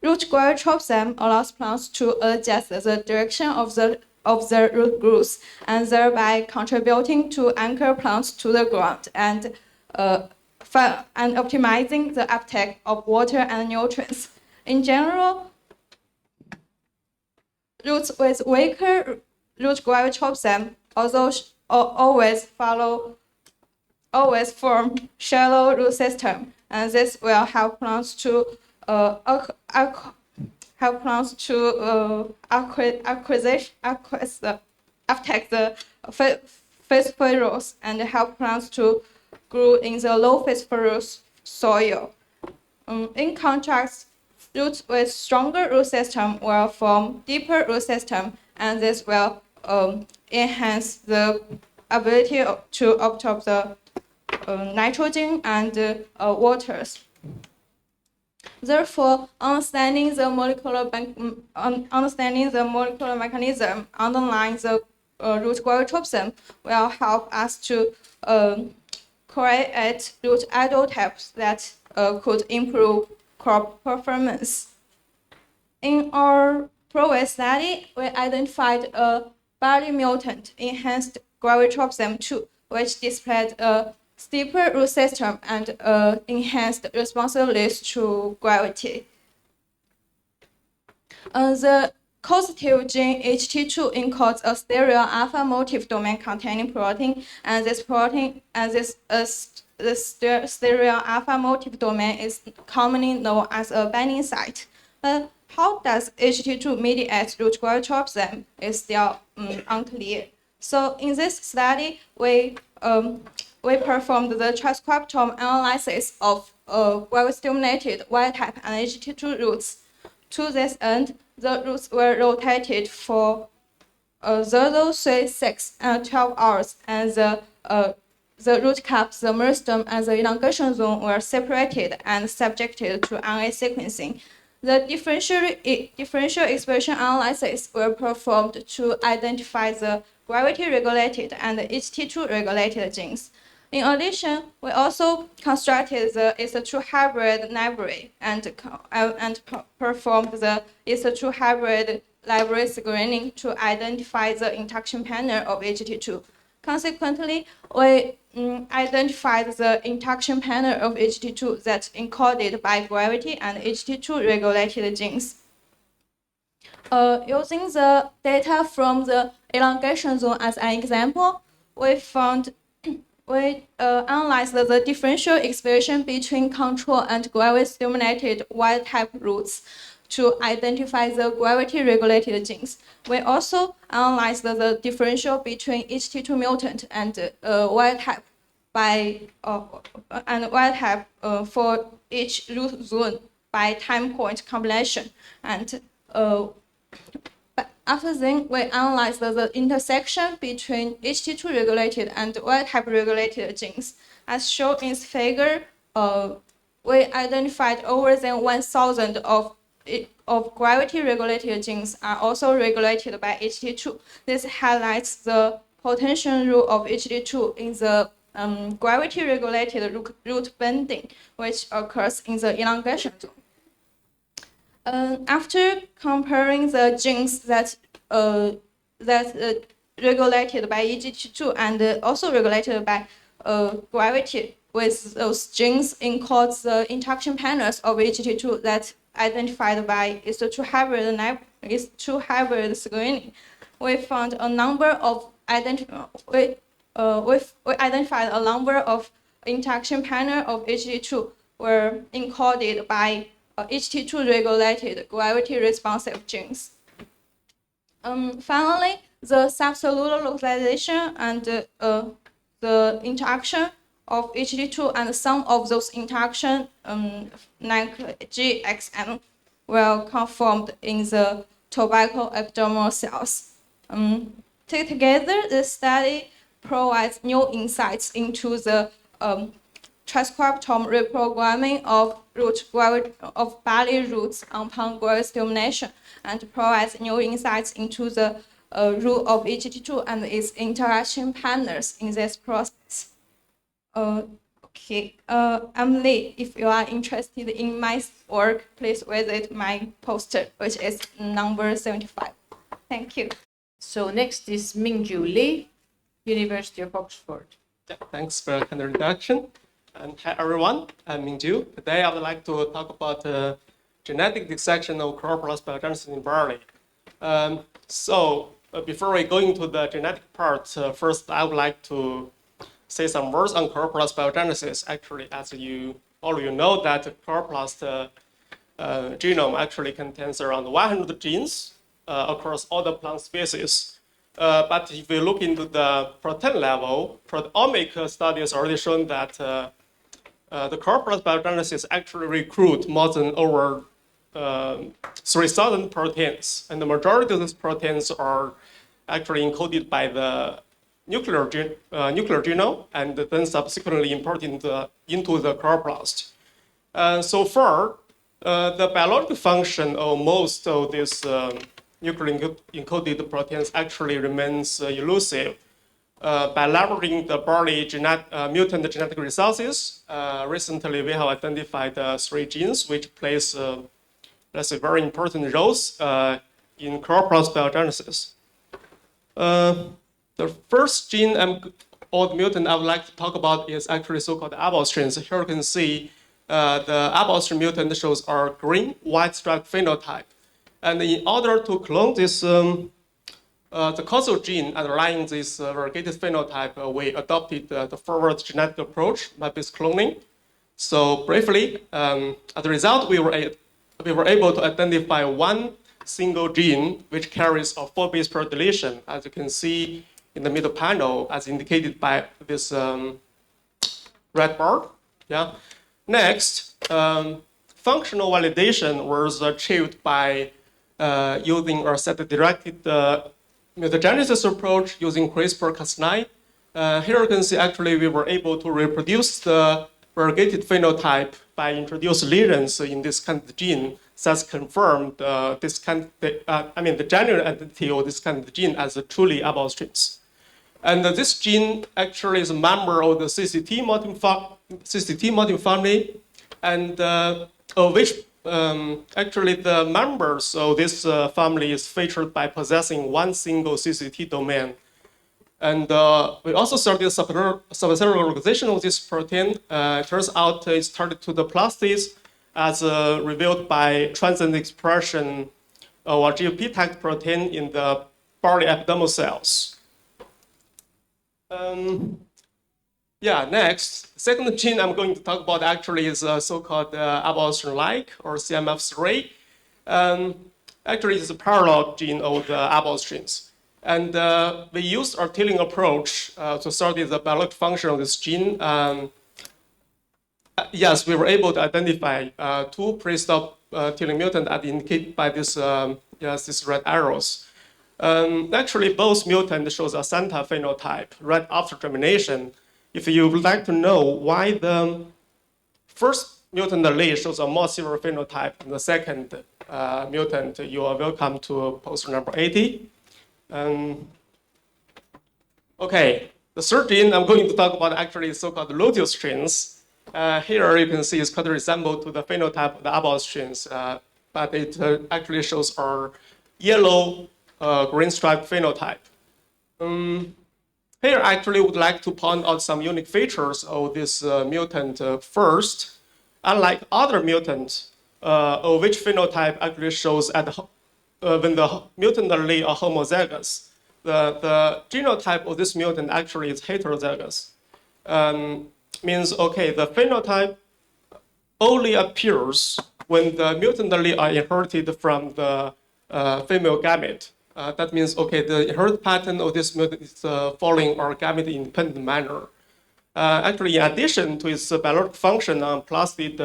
Root gravitropsin allows plants to adjust the direction of the root growth, and thereby contributing to anchor plants to the ground and optimizing the uptake of water and nutrients. In general, roots with weaker root gravitropsin always form shallow root system, and this will help plants to uptake the phosphorus and help plants to grow in the low phosphorus soil. In contrast, roots with stronger root system will form deeper root system, and this will enhance the ability to absorb the nitrogen and waters. Therefore, understanding the molecular mechanism underlying the root gravitropsin will help us to create root addotypes that could improve crop performance. In our previous study, we identified a barley mutant enhanced gravitropsin 2, which displayed a steeper root system and enhanced responsiveness to gravity. The causative gene HT2 encodes a stereo alpha motif domain containing protein, and this stereo alpha motif domain is commonly known as a binding site. But how does HT2 mediate root gravitropsin is still unclear. So in this study, we performed the transcriptome analysis of gravity-stimulated wild-type and HT2 roots. To this end, the roots were rotated for 0, 3, 6, and 12 hours, and the root caps, the meristem, and the elongation zone were separated and subjected to RNA sequencing. The differential expression analysis were performed to identify the gravity-regulated and HT2-regulated genes. In addition, we also constructed the ESA2 hybrid library and performed the ESA2 hybrid library screening to identify the interaction pattern of HT2. Consequently, we identified the induction panel of HT2 that's encoded by gravity and HT2 regulated genes. Using the data from the elongation zone as an example, we analyzed the differential expression between control and gravity-stimulated wild-type roots to identify the gravity-regulated genes. We also analyzed the differential between HT2 mutant and wild-type for each root zone by time point combination. And after then, we analyzed the intersection between HT2 regulated and wild-type regulated genes. As shown in this figure, we identified over than 1,000 of gravity-regulated genes are also regulated by HT2. This highlights the potential role of HT2 in the gravity-regulated root bending, which occurs in the elongation zone. After comparing the genes that regulated by HT2 and also regulated by gravity with those genes encode the induction panels of HT2 that identified by HT2 hybrid screening. We found a number of we identified a number of induction panel of HT2 were encoded by HT2 regulated gravity responsive genes. Finally, the subcellular localization and the interaction of HT2 and some of those interactions like GXM were confirmed in the tobacco epidermal cells. Together, this study provides new insights into the transcriptome reprogramming of barley roots upon gravity stimulation and provides new insights into the role of HT2 and its interaction partners in this process. I'm Lee. If you are interested in my work, please visit my poster, which is number 75. Thank you. So next is Mingju Lee, University of Oxford. Yeah, thanks for the kind introduction. And hi everyone, I'm Mingju. Today I would like to talk about genetic dissection of chloroplast biogenesis in barley. Before we go into the genetic part, first I would like to say some words on chloroplast biogenesis. Actually, as all of you know, that chloroplast genome actually contains around 100 genes across all the plant species. But if we look into the protein level, proteomic studies already shown that the chloroplast biogenesis actually recruit more than over 3,000 proteins, and the majority of these proteins are actually encoded by the nuclear genome and then subsequently imported into the chloroplast. So far, the biological function of most of these nuclear encoded proteins actually remains elusive. By leveraging the barley mutant genetic resources, recently we have identified 3 genes which plays very important roles in chloroplast biogenesis. The first gene or the mutant I would like to talk about is actually so-called abelstrins. Here you can see the abelstrin mutant shows our green-white stripe phenotype. And in order to clone this, the causal gene underlying this variegated phenotype, we adopted the forward genetic approach by base cloning. So briefly, as a result, we were able to identify one single gene which carries a 4 base pair deletion, as you can see in the middle panel, as indicated by this red bar. Yeah. Next, functional validation was achieved by using our set-directed mutagenesis approach using CRISPR-Cas9. Here you can see actually we were able to reproduce the variegated phenotype by introducing lesions in this kind of gene, thus confirmed the genuine identity of this kind of gene as a truly abelstrins. And this gene actually is a member of the CCT motif family, and of which actually the members of this family is featured by possessing one single CCT domain. And we also studied subcellular organization of this protein. Turns out it's targeted to the plastids as revealed by transient expression of a GFP-tagged protein in the barley epidermal cells. Next, second gene I'm going to talk about actually is so-called abelastrin-like, or CMF3. Actually, it's a parallel gene of the abelstrins. And we used our TILling approach to study the biological function of this gene. Yes, we were able to identify two pre-stop TILling mutants as indicated by this, these red arrows. Actually, both mutants shows a Santa phenotype right after germination. If you would like to know why the first mutant allele shows a more severe phenotype than the second mutant, you are welcome to poster number 80. Okay, the third gene I'm going to talk about actually is so-called luteus genes. Here you can see it's quite resembled to the phenotype of the abelstrins, but it actually shows our yellow green stripe phenotype. Here I actually would like to point out some unique features of this mutant first. Unlike other mutants, of which phenotype actually shows at when the mutant allele are homozygous, the genotype of this mutant actually is heterozygous. Means, okay, the phenotype only appears when the mutant allele are inherited from the female gamete. That means, okay, the inherit pattern of this mutant is following our gamete-independent manner. Actually, in addition to its biological function on plastid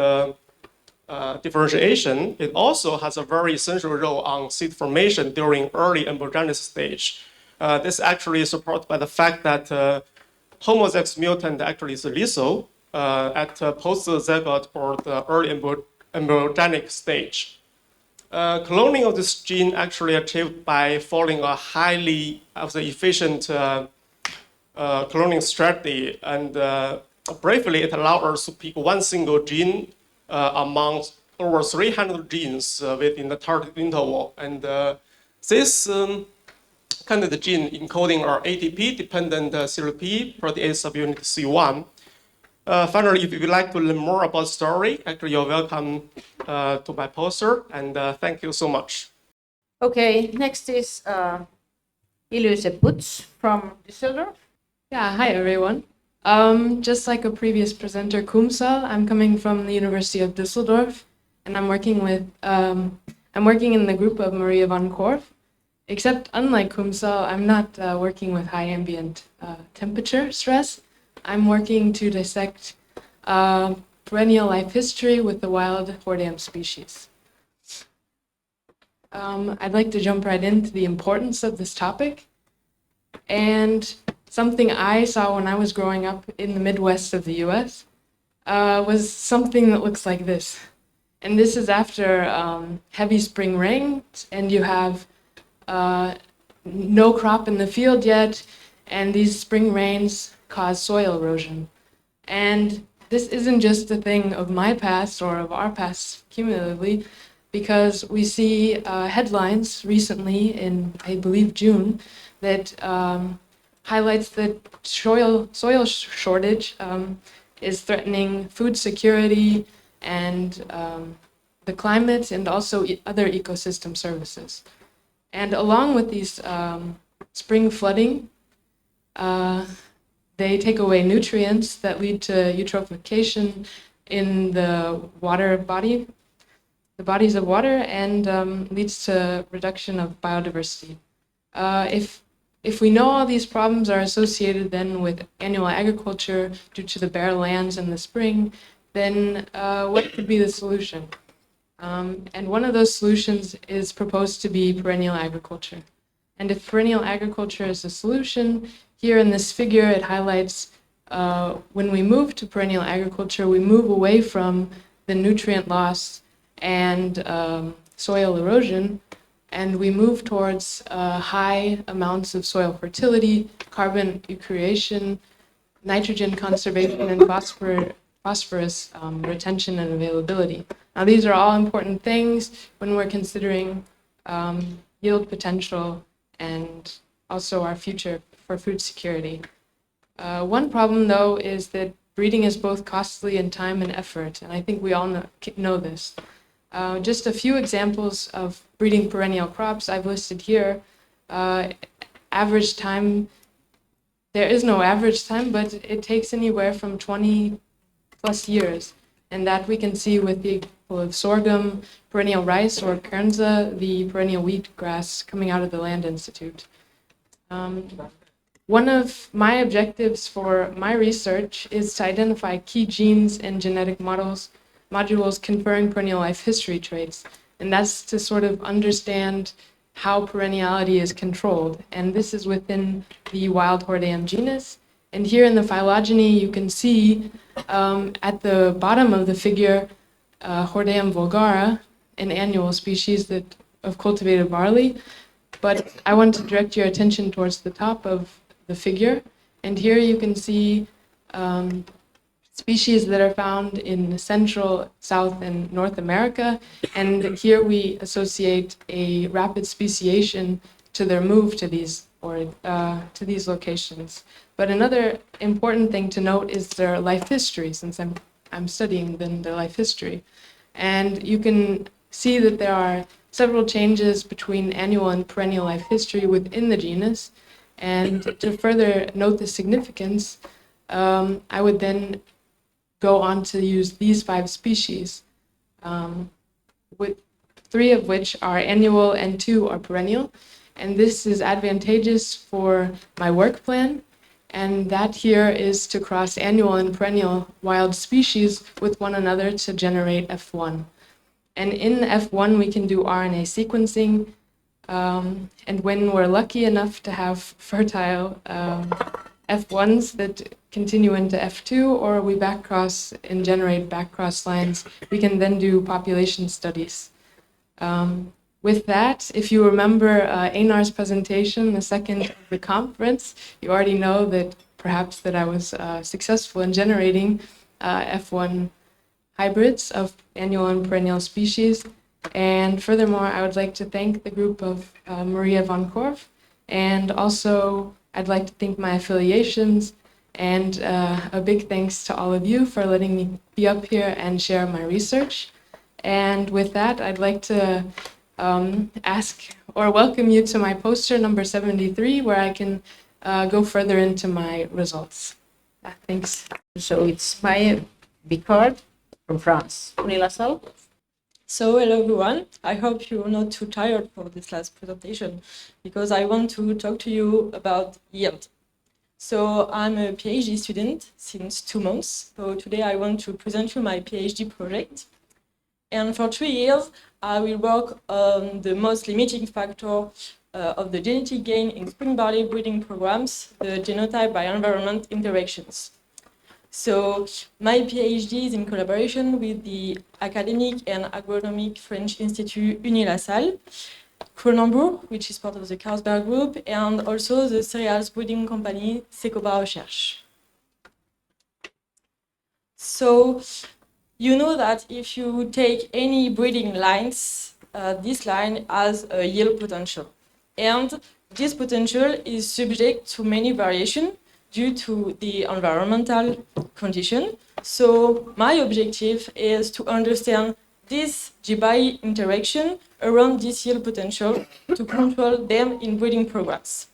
differentiation, it also has a very essential role on seed formation during early embryogenesis stage. This actually is supported by the fact that homozygous mutant actually is lethal at post-zygote or the early embryogenic stage. Cloning of this gene actually achieved by following a highly efficient cloning strategy, and briefly it allowed us to pick one single gene among over 300 genes within the target interval. And this kind of the gene encoding our ATP-dependent CRP protease subunit C1. Finally, if you would like to learn more about the story, actually you're welcome to my poster, and thank you so much. Okay, next is Ilse Putz from Düsseldorf. Yeah, hi everyone. Just like a previous presenter, Kumsal, I'm coming from the University of Düsseldorf, and I'm working in the group of Maria van Korf. Except unlike Kumsal, I'm not working with high ambient temperature stress. I'm working to dissect perennial life history with the wild Hordeum species. I'd like to jump right into the importance of this topic. And something I saw when I was growing up in the Midwest of the US was something that looks like this. And this is after heavy spring rains, and you have no crop in the field yet, and these spring rains cause soil erosion. And this isn't just a thing of my past or of our past cumulatively, because we see headlines recently in, I believe, June, that highlights that soil shortage is threatening food security and the climate, and also other ecosystem services. And along with these spring flooding, they take away nutrients that lead to eutrophication in the water body, the bodies of water, and leads to reduction of biodiversity. If we know all these problems are associated then with annual agriculture due to the bare lands in the spring, then what could be the solution? And one of those solutions is proposed to be perennial agriculture. And if perennial agriculture is the solution, here in this figure it highlights when we move to perennial agriculture, we move away from the nutrient loss and soil erosion, and we move towards high amounts of soil fertility, carbon recreation, nitrogen conservation, and phosphorus retention and availability. Now, these are all important things when we're considering yield potential and also our future for food security. One problem, though, is that breeding is both costly in time and effort, and I think we all know this. Just a few examples of breeding perennial crops I've listed here. Average time, there is no average time, but it takes anywhere from 20 plus years. And that we can see with the example of sorghum, perennial rice, or kernza, the perennial wheat grass coming out of the Land Institute. One of my objectives for my research is to identify key genes and genetic modules conferring perennial life history traits. And that's to sort of understand how perenniality is controlled. And this is within the wild Hordeum genus. And here in the phylogeny, you can see at the bottom of the figure, Hordeum vulgara, an annual species of cultivated barley. But I want to direct your attention towards the top of the figure. And here you can see species that are found in Central, South, and North America. And here we associate a rapid speciation to their move to these locations. But another important thing to note is their life history, since I'm studying their life history. And you can see that there are several changes between annual and perennial life history within the genus. And to further note the significance, I would then go on to use these 5 species, with 3 of which are annual and 2 are perennial. And this is advantageous for my work plan. And that here is to cross annual and perennial wild species with one another to generate F1. And in F1, we can do RNA sequencing. And when we're lucky enough to have fertile F1s that continue into F2, or we backcross and generate backcross lines, we can then do population studies. With that, if you remember Einar's presentation, the second of the conference, you already know that perhaps that I was successful in generating F1 hybrids of annual and perennial species. And furthermore, I would like to thank the group of Maria von Korf, and also I'd like to thank my affiliations, and a big thanks to all of you for letting me be up here and share my research. And with that, I'd like to ask or welcome you to my poster number 73, where I can go further into my results. Thanks. So it's Maya Bicard from France. Prenez la salle. So hello everyone. I hope you're not too tired for this last presentation, because I want to talk to you about yield. So I'm a PhD student since 2 months. So today I want to present you my PhD project. And for 3 years, I will work on the most limiting factor of the genetic gain in spring barley breeding programs, the genotype by environment interactions. So my PhD is in collaboration with the academic and agronomic French Institute Unilassal, Cronenbourg, which is part of the Carlsberg Group, and also the cereals breeding company Secoba Recherche. So you know that if you take any breeding lines, this line has a yield potential. And this potential is subject to many variations due to the environmental condition. So my objective is to understand this GBI interaction around this yield potential to control them in breeding programs.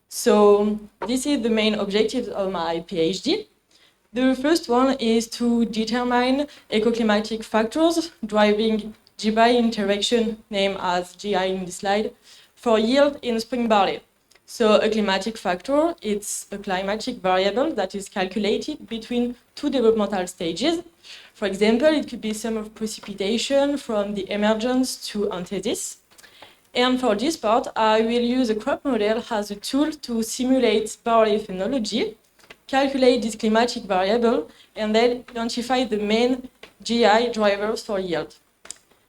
So this is the main objective of my PhD. The first one is to determine ecoclimatic factors driving GBI interaction, named as GI in this slide, for yield in spring barley. So a climatic factor, it's a climatic variable that is calculated between 2 developmental stages. For example, it could be sum of precipitation from the emergence to anthesis. And for this part, I will use a crop model as a tool to simulate barley phenology, calculate this climatic variable, and then identify the main GI drivers for yield.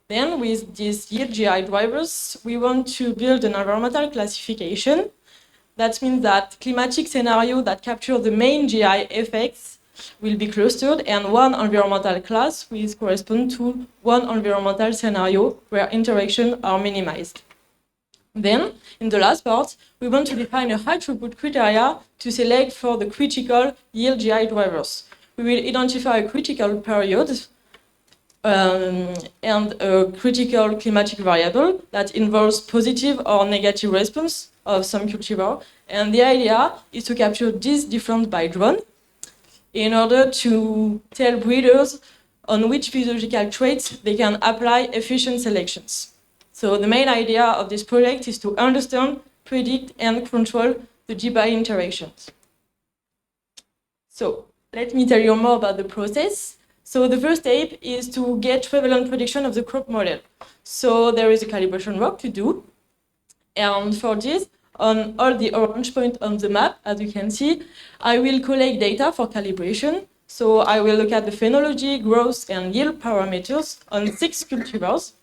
Then with these yield GI drivers, we want to build an environmental classification. That means that climatic scenario that capture the main GI effects will be clustered, and one environmental class will correspond to one environmental scenario where interactions are minimized. Then, in the last part, we want to define a high throughput criteria to select for the critical yield GI drivers. We will identify a critical period and a critical climatic variable that involves positive or negative response of some cultivar. And the idea is to capture this difference by drone in order to tell breeders on which physiological traits they can apply efficient selections. So the main idea of this project is to understand, predict, and control the GBI interactions. So let me tell you more about the process. So the first step is to get prevalent prediction of the crop model. So there is a calibration work to do. And for this, on all the orange points on the map, as you can see, I will collect data for calibration. So I will look at the phenology, growth, and yield parameters on 6 cultivars.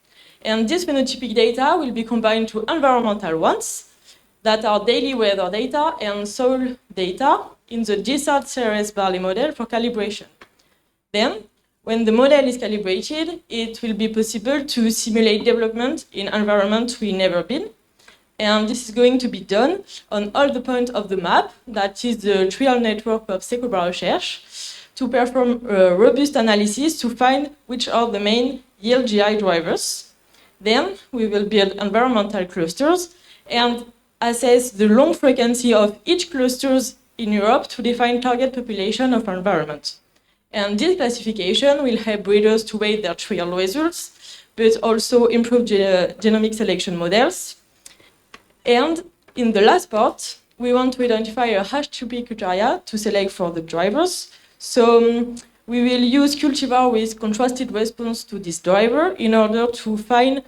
And this phenotypic data will be combined to environmental ones that are daily weather data and soil data in the GSAT CRS barley model for calibration. Then, when the model is calibrated, it will be possible to simulate development in environments we've never been. And this is going to be done on all the points of the map, that is the trial network of Secobar Recherche, to perform a robust analysis to find which are the main yield GI drivers. Then we will build environmental clusters and assess the long frequency of each clusters in Europe to define target population of environment. And this classification will help breeders to weigh their trial results, but also improve genomic selection models. And in the last part, we want to identify a H2P criteria to select for the drivers. So we will use cultivar with contrasted response to this driver in order to find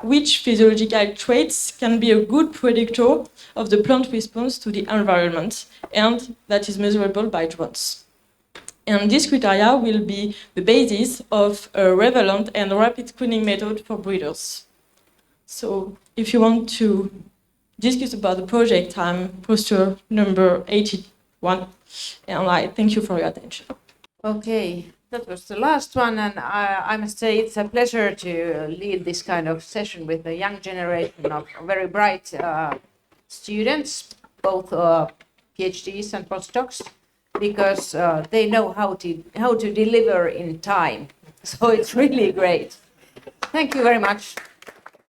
which physiological traits can be a good predictor of the plant response to the environment, and that is measurable by drones. And this criteria will be the basis of a relevant and rapid screening method for breeders. So if you want to discuss about the project, I'm poster number 81, and I thank you for your attention. Okay, that was the last one, and I must say it's a pleasure to lead this kind of session with a young generation of very bright students, both PhDs and postdocs, because they know how to deliver in time. So it's really great. Thank you very much.